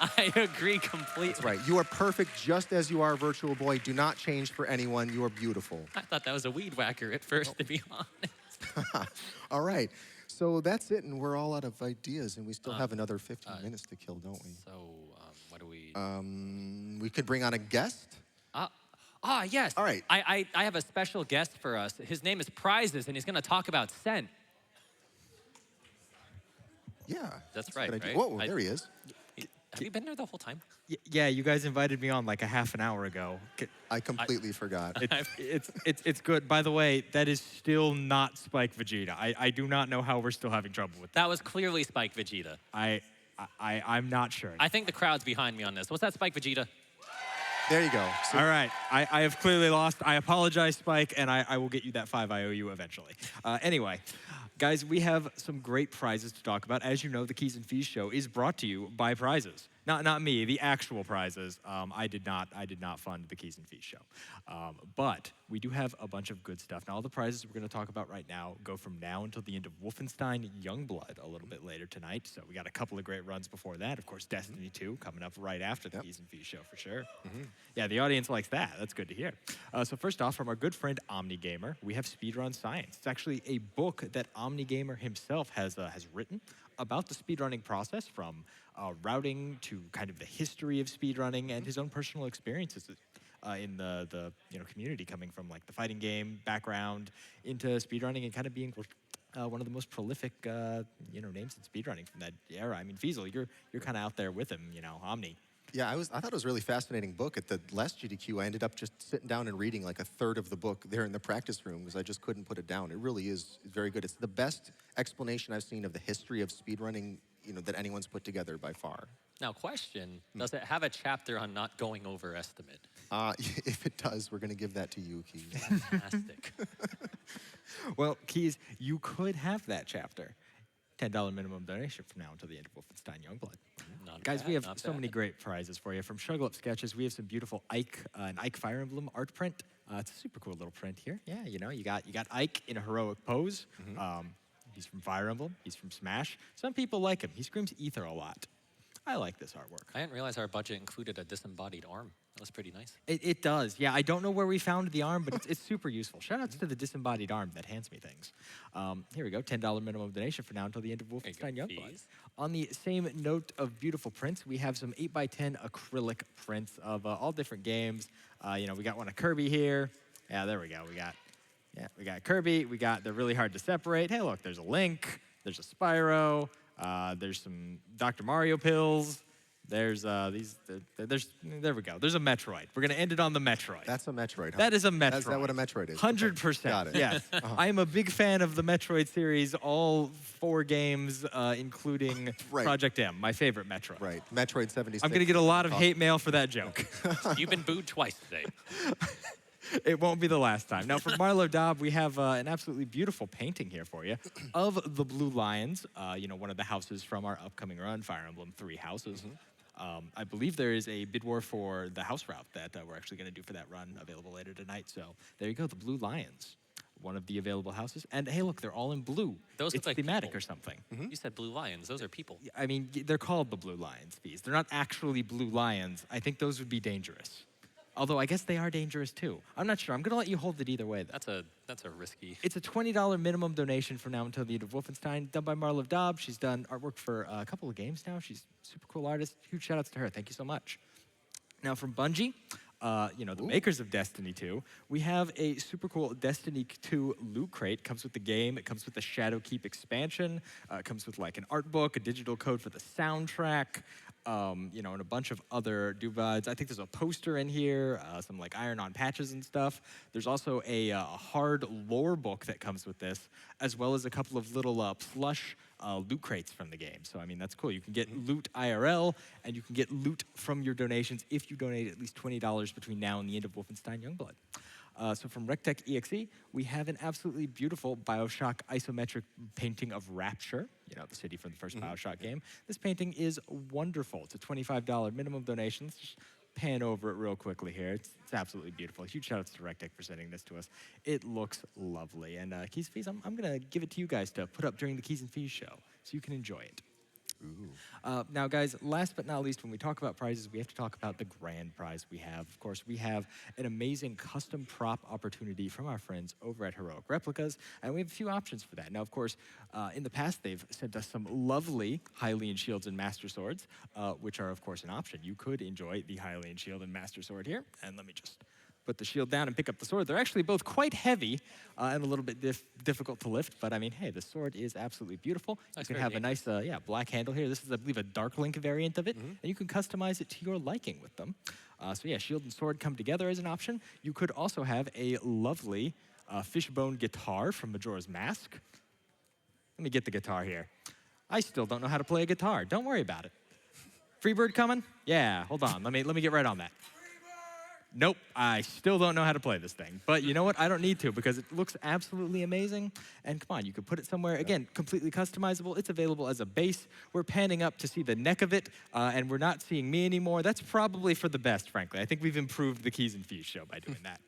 I agree completely. That's right. You are perfect just as you are, Virtual Boy. Do not change for anyone. You are beautiful. I thought that was a weed whacker at first, to be honest. All right. So that's it, and we're all out of ideas, and we still have another 15 minutes to kill, don't we? So, what do we... We could bring on a guest. Yes. All right. I have a special guest for us. His name is Prizes, and he's going to talk about scent. Yeah. That's a right, good idea. right? Whoa, there he is. Have you been there the whole time? Yeah, you guys invited me on like a half an hour ago. I completely forgot. It's good. By the way, that is still not Spike Vegeta. I do not know how we're still having trouble with that. That was clearly Spike Vegeta. I'm not sure. I think the crowd's behind me on this. What's that, Spike Vegeta? There you go. So, all right, I have clearly lost. I apologize, Spike, and I will get you that 5 I owe you eventually. Anyway, guys, we have some great prizes to talk about. As you know, the Keiz and Feas show is brought to you by Prizes. Not me, the actual prizes. I did not fund the Keiz and Feas show. But we do have a bunch of good stuff. Now, all the prizes we're going to talk about right now go from now until the end of Wolfenstein Youngblood a little bit later tonight. So we got a couple of great runs before that. Of course, Destiny 2 coming up right after the Keiz and Feas show for sure. Yeah, the audience likes that. That's good to hear. So first off, from our good friend OmniGamer, we have Speedrun Science. It's actually a book that OmniGamer himself has written about the speedrunning process, from routing to kind of the history of speedrunning and his own personal experiences in the community, coming from like the fighting game background into speedrunning and kind of being one of the most prolific names in speedrunning from that era. I mean, Feasel, you're kind of out there with him, Omni. Yeah, I thought it was a really fascinating book. At the last GDQ, I ended up just sitting down and reading like a third of the book there in the practice room because I just couldn't put it down. It really is very good. It's the best explanation I've seen of the history of speedrunning, that anyone's put together by far. Now, question, does it have a chapter on not going over estimate? If it does, we're going to give that to you, Keiz. Fantastic. Well, Keiz, you could have that chapter. $10 minimum donation from now until the end of Wolfenstein Youngblood. Guys, we have so many great prizes for you. From Struggle Up Sketches, we have some beautiful Ike, an Ike Fire Emblem art print. It's a super cool little print here. Yeah, you got Ike in a heroic pose. He's from Fire Emblem. He's from Smash. Some people like him. He screams ether a lot. I like this artwork. I didn't realize our budget included a disembodied arm. That was pretty nice. It does. Yeah, I don't know where we found the arm, but it's super useful. Shout outs to the disembodied arm that hands me things. Here we go, $10 minimum donation for now until the end of Wolfenstein Youngblood. On the same note of beautiful prints, we have some 8x10 acrylic prints of all different games. We got one of Kirby here. Yeah, there we go. We got Kirby. We got the really hard to separate. Hey, look, there's a Link. There's a Spyro. There's some Dr. Mario pills. There's there we go. There's a Metroid. We're gonna end it on the Metroid. That's a Metroid. Huh? That is a Metroid. Is that what a Metroid is? 100%. Got it. Yes. I am a big fan of the Metroid series, all 4 games, including Project M, my favorite Metroid. Right. Metroid 76. I'm gonna get a lot of hate mail for that joke. You've been booed twice today. It won't be the last time. Now, from Marlo Dobb, we have an absolutely beautiful painting here for you of the Blue Lions, one of the houses from our upcoming run, Fire Emblem 3 Houses. I believe there is a bid war for the house route that we're actually going to do for that run available later tonight. So there you go, the Blue Lions, one of the available houses. And hey, look, they're all in blue. Those it's look like thematic people. Or something. You said blue lions. Those are people. I mean, they're called the Blue Lions, Feas. They're not actually blue lions. I think those would be dangerous. Although I guess they are dangerous too. I'm not sure. I'm going to let you hold it either way, though. That's a risky. It's a $20 minimum donation from now until the end of Wolfenstein, done by Marla Daub. She's done artwork for a couple of games now. She's a super cool artist. Huge shout outs to her. Thank you so much. Now from Bungie, the makers of Destiny 2, we have a super cool Destiny 2 loot crate. Comes with the game. It comes with the Shadowkeep expansion. It comes with like an art book, a digital code for the soundtrack, and a bunch of other doodads. I think there's a poster in here, some like iron-on patches and stuff. There's also a hard lore book that comes with this, as well as a couple of little plush loot crates from the game. So, I mean, that's cool. You can get loot IRL, and you can get loot from your donations if you donate at least $20 between now and the end of Wolfenstein Youngblood. So from RecTech EXE, we have an absolutely beautiful Bioshock isometric painting of Rapture, the city from the first Bioshock game. This painting is wonderful. It's a $25 minimum donation. Let's just pan over it real quickly here. It's absolutely beautiful. Huge shout outs to RecTech for sending this to us. It looks lovely. And Keiz and Feas, I'm going to give it to you guys to put up during the Keiz and Feas show so you can enjoy it. Now, guys, last but not least, when we talk about prizes, we have to talk about the grand prize we have. Of course, we have an amazing custom prop opportunity from our friends over at Heroic Replicas, and we have a few options for that. Now, of course, in the past, they've sent us some lovely Hylian shields and Master Swords, which are, of course, an option. You could enjoy the Hylian shield and Master Sword here, and let me just put the shield down and pick up the sword. They're actually both quite heavy and a little bit difficult to lift, but I mean, hey, the sword is absolutely beautiful. That's you can have a nice, black handle here. This is, I believe, a Dark Link variant of it, and you can customize it to your liking with them. So yeah, shield and sword come together as an option. You could also have a lovely fishbone guitar from Majora's Mask. Let me get the guitar here. I still don't know how to play a guitar. Don't worry about it. Freebird coming? Yeah, hold on. Let me get right on that. Nope, I still don't know how to play this thing. But you know what? I don't need to because it looks absolutely amazing. And come on, you could put it somewhere. Again, completely customizable. It's available as a base. We're panning up to see the neck of it, and we're not seeing me anymore. That's probably for the best, frankly. I think we've improved the Keiz and Feas show by doing that.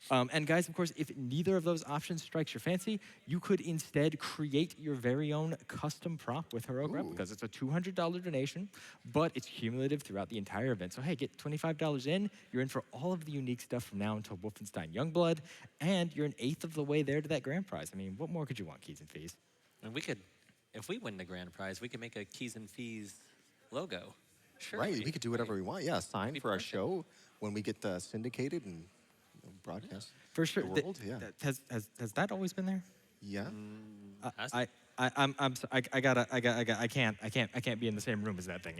And guys, of course, if neither of those options strikes your fancy, you could instead create your very own custom prop with Heroic Replicas. It's a $200 donation, but it's cumulative throughout the entire event. So hey, get $25 in. You're in for all of the unique stuff from now until Wolfenstein Youngblood, and you're an eighth of the way there to that grand prize. I mean, what more could you want, Keiz and Feas? And we could, if we win the grand prize, we could make a Keiz and Feas logo. Sure. Right, we could do whatever we want. Yeah, sign for our show when we get syndicated and broadcast. For sure. The world, yeah. Has that always been there? Yeah. I can't be in the same room as that thing.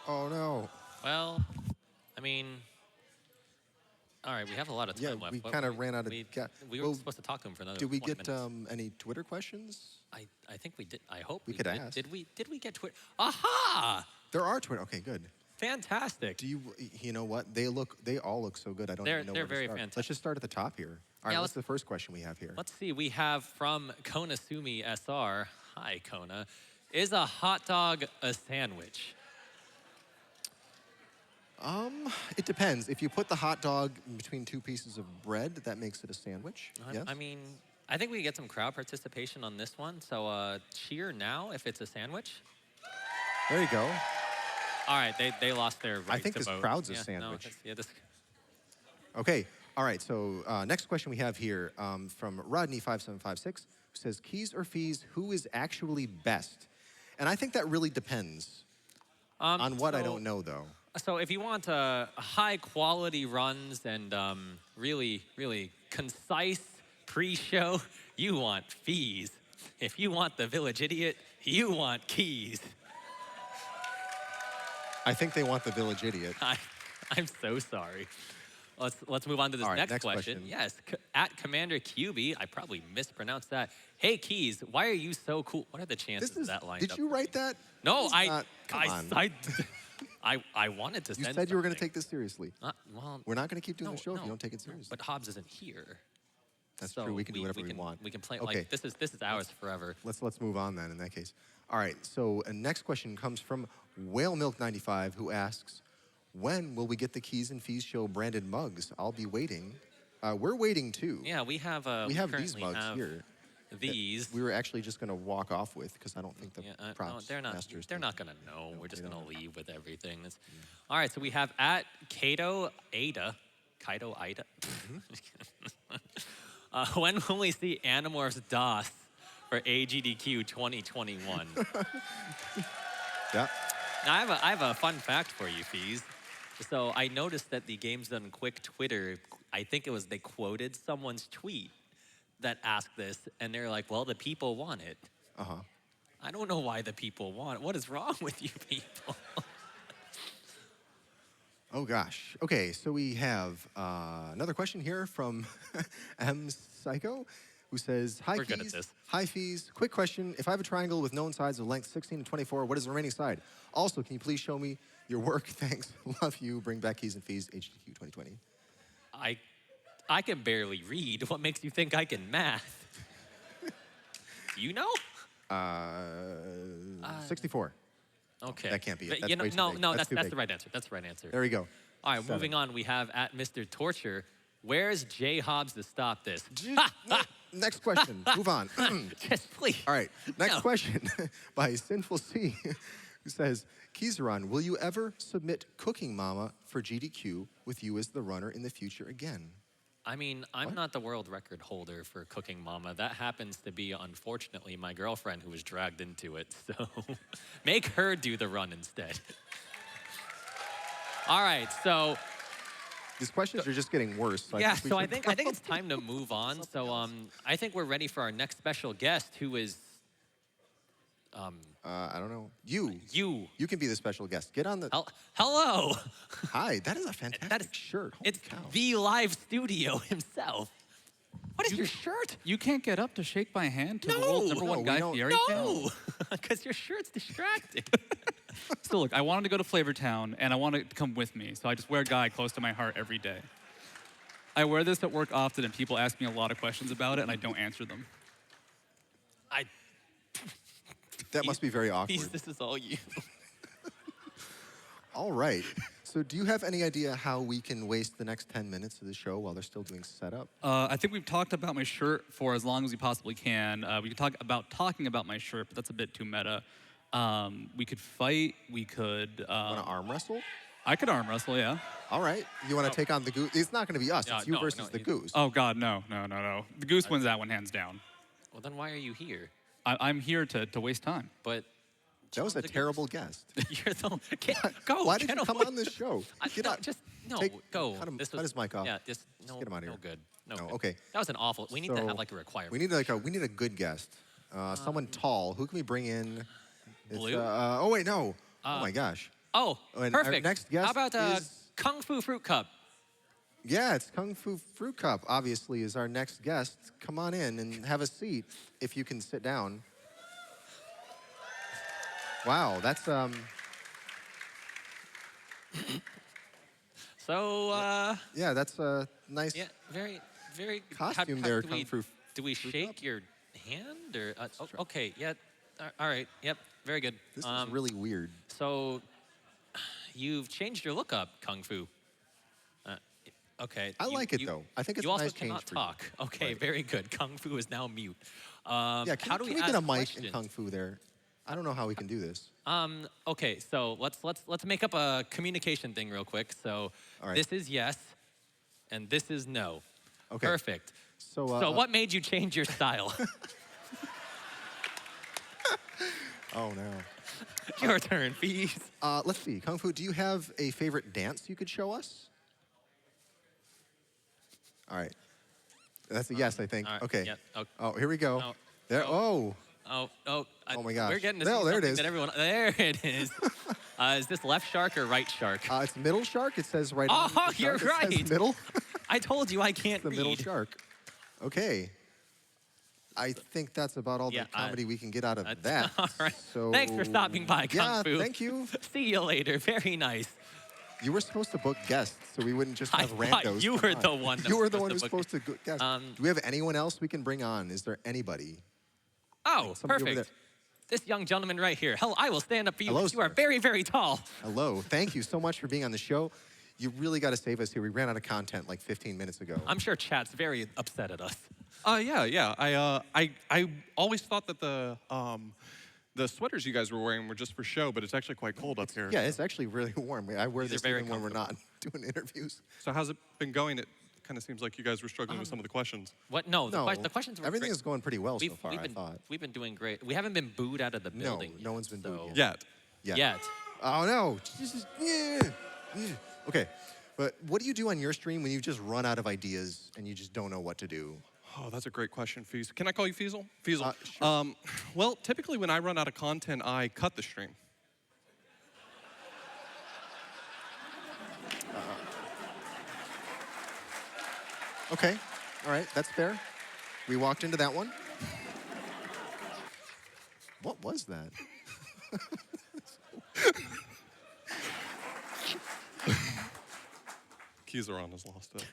Oh no. Well, I mean, all right, we have a lot of time left. We kind of ran out of. We were supposed to talk to him for another. Did we 20 get minutes. any Twitter questions? I think we did. I hope we could did. ask. Did we get Twitter? Aha! There are Twitter. Okay, good. Fantastic. Do you know what? They all look so good. I don't even know they're where to very start. fantastic. Let's just start at the top here. All right, what's the first question we have here? Let's see. We have from Konasumi SR. Hi, Kona. Is a hot dog a sandwich? It depends. If you put the hot dog between two pieces of bread, that makes it a sandwich. Yes? I mean, I think we get some crowd participation on this one. So cheer now if it's a sandwich. There you go. All right, they lost their right I think to this vote. crowd's a Yeah, sandwich. No, Okay. All right. So next question we have here from Rodney5756, who says, Keiz or Feas, who is actually best? And I think that really depends on what I don't know, though. So if you want high quality runs and really, really concise pre-show, you want Feas. If you want the Village Idiot, you want Keiz. I think they want the Village Idiot. I'm so sorry. Let's move on to this next question. Yes, at Commander QB, I probably mispronounced that. Hey Keiz, why are you so cool? What are the chances of that lined up? Did you write that? No, I wanted to send You said you were going to take this seriously. Well, we're not going to keep doing the show if you don't take it seriously. But Hobbs isn't here. That's so true. We can do whatever we want. We can play Okay. like this is ours forever. Let's move on then in that case. All right. So next question comes from WhaleMilk95, who asks, when will we get the Keiz and Feas show branded mugs? I'll be waiting. We're waiting too. Yeah, we have these mugs here. these. we were actually just going to walk off with because I don't think the No, props they're not. masters. They're not gonna know. We're just gonna leave with everything. All right. So we have at Kaito Ida. When will we see Animorphs DOS for AGDQ 2021? Yeah. Now I have a fun fact for you, Feas. So I noticed that the Games Done Quick Twitter, I think it was they quoted someone's tweet that asked this, and they're like, "Well, the people want it." I don't know why the people want it. What is wrong with you people? Oh gosh. Okay, so we have another question here from M Psycho, who says, "Hi We're Feas. good at this. Hi Feas. Quick question: if I have a triangle with known sides of length 16 and 24, what is the remaining side? Also, can you please show me your work? Thanks. Love you. Bring back Keiz and Feas. AGDQ 2020." I can barely read. What makes you think I can math? You know? 64. Okay. That can't be it. But, That's you know, way too no, big. no, That's too that's big. the right answer. That's the right answer. There we go. All right, 7. moving on, we have at Mr. Torture. Where's J Hobbs to stop this? Next question. Move on. Just please. All right. Next No. question by Sinful C, who says, "Keizeron, will you ever submit Cooking Mama for GDQ with you as the runner in the future again?" I mean, I'm not the world record holder for Cooking Mama. That happens to be, unfortunately, my girlfriend who was dragged into it. So make her do the run instead. All right, so These questions are just getting worse. So yeah, we so I should think it's time to move on. So I think we're ready for our next special guest, who is I don't know. You can be the special guest. Get on the. Hello. Hi, that is a fantastic shirt. Holy It's cow. the live studio himself. What is your shirt? You can't get up to shake my hand to the world's number one Guy Fieri fan? No, because your shirt's distracting. So look, I wanted to go to Flavortown, and I wanted to come with me, so I just wear Guy close to my heart every day. I wear this at work often, and people ask me a lot of questions about it, and I don't answer them. That must be very awkward. This is all you. All right. So do you have any idea how we can waste the next 10 minutes of the show while they're still doing setup? I think we've talked about my shirt for as long as we possibly can. We could talk about talking about my shirt, but that's a bit too meta. We could fight. We could... Want to arm wrestle? I could arm wrestle, yeah. All right. You want to take on the Goose? It's not going to be us. It's you versus the Goose. Oh, God, no. The Goose wins that one hands down. Well, then why are you here? I'm here to waste time. But that was a terrible guest. You're the go. Why did you come on this show? Get out. Go. Cut his mic off. Yeah, Just get him out of here. No good. No No, good. okay. That was an awful. We need to have like a requirement. We need a good guest. Someone tall. Who can we bring in? Blue? Oh wait, no. Oh my gosh. Oh, And our perfect. next guest How about is- Kung Fu Fruit Cup? Yeah, it's Kung Fu Fruit Cup. Obviously, is our next guest. Come on in and have a seat if you can sit down. Wow, that's So yeah, that's a nice very costume how- there, do Kung we, Fu. Do we shake your hand or? Okay, yeah. All right. Yep. Very good. This is really weird. So you've changed your look up, Kung Fu. Okay. I like it though. I think it's you a also nice change cannot for you. talk. Okay, Right. very good. Kung Fu is now mute. Yeah, how do can we we get a ask mic questions? in Kung Fu there? I don't know how we can do this. Okay, so let's make up a communication thing real quick. So All right. this is yes, and this is no. Okay. Perfect. So what made you change your style? Oh no. Your turn, Feas. Let's see, Kung Fu. Do you have a favorite dance you could show us? All right. That's a yes, I think. all right, Okay. yeah, okay. Oh, here we go. No, There. no. Oh. Oh my gosh. We're getting to No, see there it something is. that everyone. There it is. Is this left shark or right shark? It's middle shark. It says right. Oh, underneath the you're shark. It says right. middle. I told you I can't The read. middle shark. Okay. I think that's about all Yeah, the comedy we can get out of that. All right. So Thanks for stopping by, Kung yeah, Fu. thank you. See you later. Very nice. You were supposed to book guests, so we wouldn't just have I randos. thought you come were on. the one that You was were the supposed one to who's book supposed to guest. Do we have anyone else we can bring on? Is there anybody? Oh, Somebody over perfect. This young gentleman right here. Hell, I will stand up for you. Hello, You are sir. very, very tall. Hello. Thank you so much for being on the show. You really got to save us here. We ran out of content like 15 minutes ago. I'm sure chat's very upset at us. Yeah. I always thought that the sweaters you guys were wearing were just for show, but it's actually quite cold up here. Yeah, it's actually really warm. I wear These are this very even when we're not doing interviews. So how's it been going? It kind of seems like you guys were struggling with some of the questions. What? No, the questions were everything great. is going pretty well so far, I thought. We've been doing great. We haven't been booed out of the building. No one's been booed Yet. Yet. Oh, no. Okay, but what do you do on your stream when you just run out of ideas and you just don't know what to do? Oh, that's a great question, Feas. Can I call you Feasel? Feasel. Sure. Well, typically when I run out of content, I cut the stream. Okay, all right, that's fair. We walked into that one. What was that? Keiz has lost it.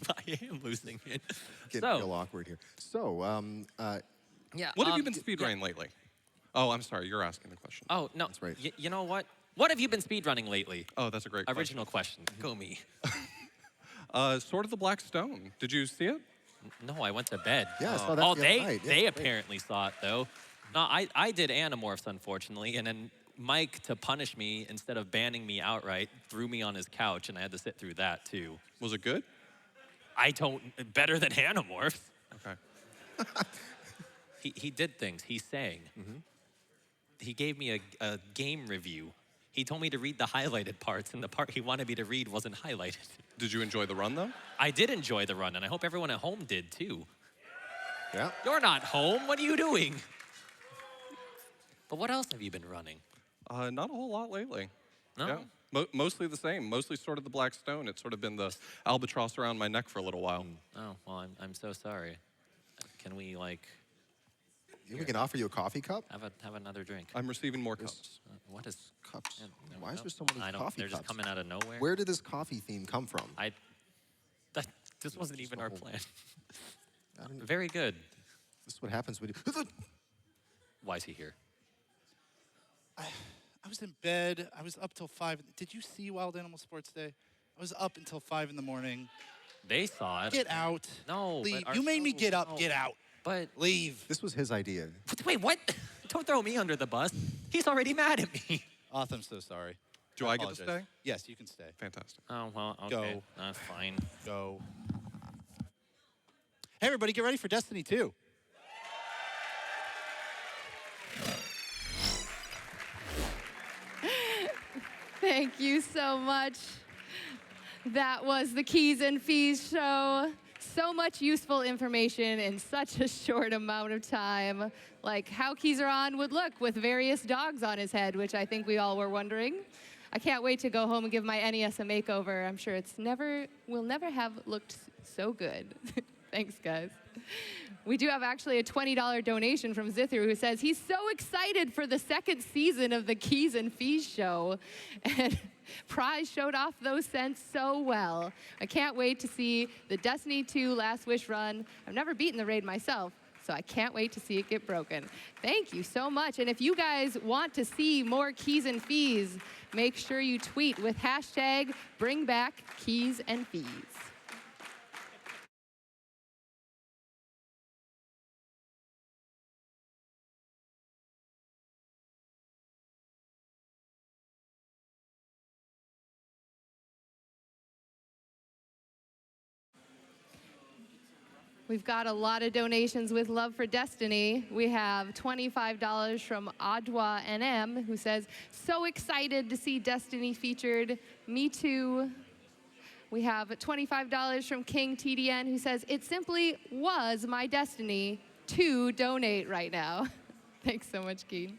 I am losing it. Getting real awkward here. So, yeah. What have you been speedrunning lately? Oh, I'm sorry, you're asking the question. Oh, no. That's right. You know what? What have you been speedrunning lately? Oh, that's a great question. Original question. Go me. Sword of the Black Stone. Did you see it? No, I went to bed. Yeah, I saw that the other night. Yeah, they great. apparently saw it, though. No, I did Animorphs, unfortunately, and then Mike, to punish me, instead of banning me outright, threw me on his couch, and I had to sit through that, too. Was it good? Better than Animorphs. Okay. He did things. He sang. He gave me a game review. He told me to read the highlighted parts, and the part he wanted me to read wasn't highlighted. Did you enjoy the run, though? I did enjoy the run, and I hope everyone at home did, too. Yeah. You're not home. What are you doing? But what else have you been running? Not a whole lot lately. No? Yeah. Mostly the same. Mostly Sword of the Black Stone. It's sort of been the albatross around my neck for a little while. Oh, well, I'm so sorry. Can we, like... We can offer you a coffee cup? Have another drink. I'm receiving more cups. What is... Cups? Yeah, Why is there so many I don't, coffee they're cups? just coming out of nowhere. Where did this coffee theme come from? This wasn't even our plan. I don't- Very good. This is what happens when you... Why is he here? I was in bed. I was up till 5. Did you see Wild Animal Sports Day? I was up until 5 in the morning. They saw it. Get out. No. Leave. But You made me get up. no. Get out. But Leave. This was his idea. wait, what? Don't throw me under the bus. He's already mad at me. Oth, I'm so sorry. Do I get to apologize. stay? Yes, you can stay. Fantastic. Oh, well, okay. Go. That's fine. Go. Hey, everybody, get ready for Destiny 2. Thank you so much. That was the Keiz and Feas show. So much useful information in such a short amount of time. Like how Keizeron would look with various dogs on his head, which I think we all were wondering. I can't wait to go home and give my NES a makeover. I'm sure will never have looked so good. Thanks, guys. We do have actually a $20 donation from Zithru who says he's so excited for the second season of the Keiz and Feas show. And Prize showed off those scents so well. I can't wait to see the Destiny 2 Last Wish run. I've never beaten the raid myself, so I can't wait to see it get broken. Thank you so much. And if you guys want to see more Keiz and Feas, make sure you tweet with hashtag #BringBackKeysandFeas. We've got a lot of donations with Love for Destiny. We have $25 from Adwa NM, who says, so excited to see Destiny featured. Me too. We have $25 from King TDN, who says, it simply was my destiny to donate right now. Thanks so much, Keen.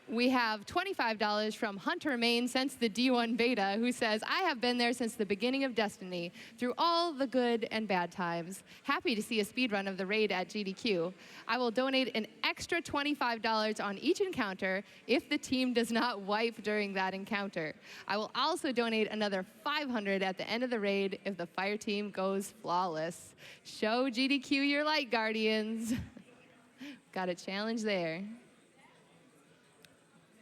We have $25 from Hunter Main since the D1 beta, who says, I have been there since the beginning of Destiny, through all the good and bad times. Happy to see a speedrun of the raid at GDQ. I will donate an extra $25 on each encounter if the team does not wipe during that encounter. I will also donate another $500 at the end of the raid if the fire team goes flawless. Show GDQ your light, Guardians. Got a challenge there.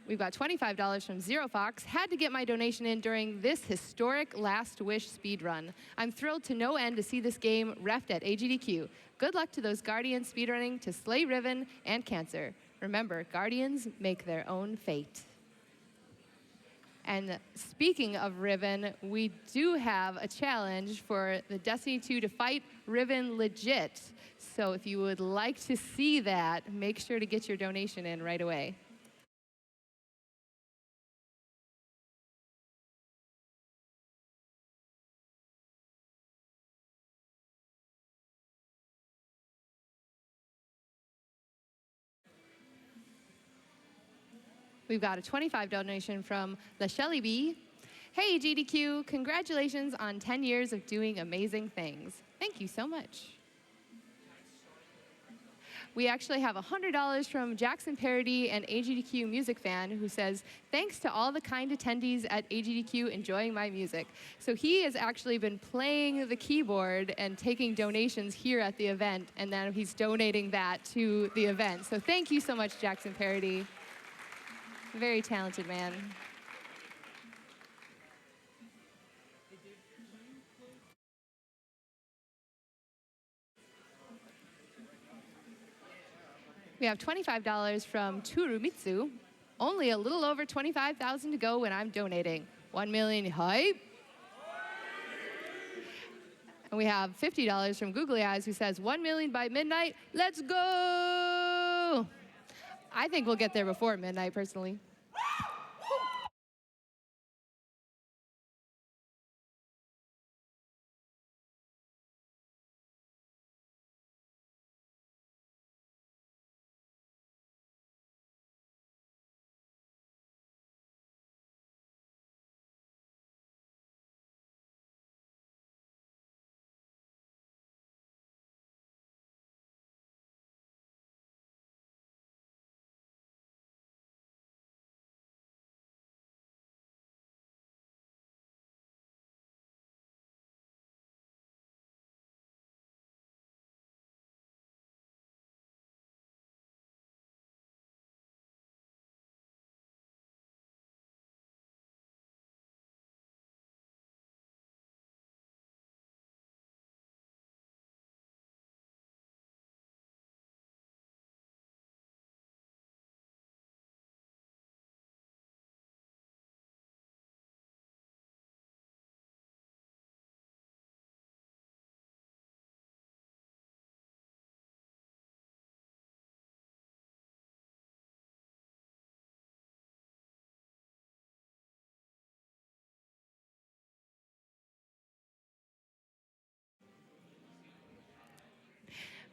We've got $25 from Zero Fox. Had to get my donation in during this historic Last Wish speedrun. I'm thrilled to no end to see this game refed at AGDQ. Good luck to those Guardians speedrunning to slay Riven and Cancer. Remember, Guardians make their own fate. And speaking of Riven, we do have a challenge for the Destiny 2 to fight Riven legit. So if you would like to see that, make sure to get your donation in right away. We've got a $25 donation from YellowKillerBee. Hey, GDQ, congratulations on 10 years of doing amazing things. Thank you so much. We actually have $100 from Jackson Parody and AGDQ music fan who says, thanks to all the kind attendees at AGDQ enjoying my music. So he has actually been playing the keyboard and taking donations here at the event, and then he's donating that to the event. So thank you so much, Jackson Parody. Very talented man. We have $25 from Turumitsu. Only a little over 25,000 to go when I'm donating. 1 million hype. And we have $50 from Googly Eyes who says 1 million by midnight. Let's go! I think we'll get there before midnight, personally.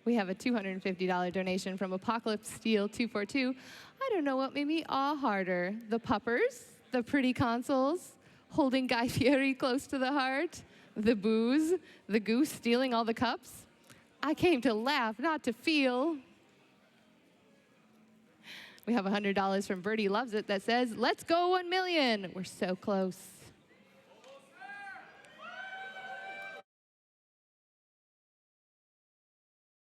We have a $250 donation from Apocalypse Steel 242. I don't know what made me awe harder. The puppers, the pretty consoles, holding Guy Fieri close to the heart, the booze, the goose stealing all the cups. I came to laugh, not to feel. We have $100 from Birdie Loves It that says, let's go 1 million. We're so close.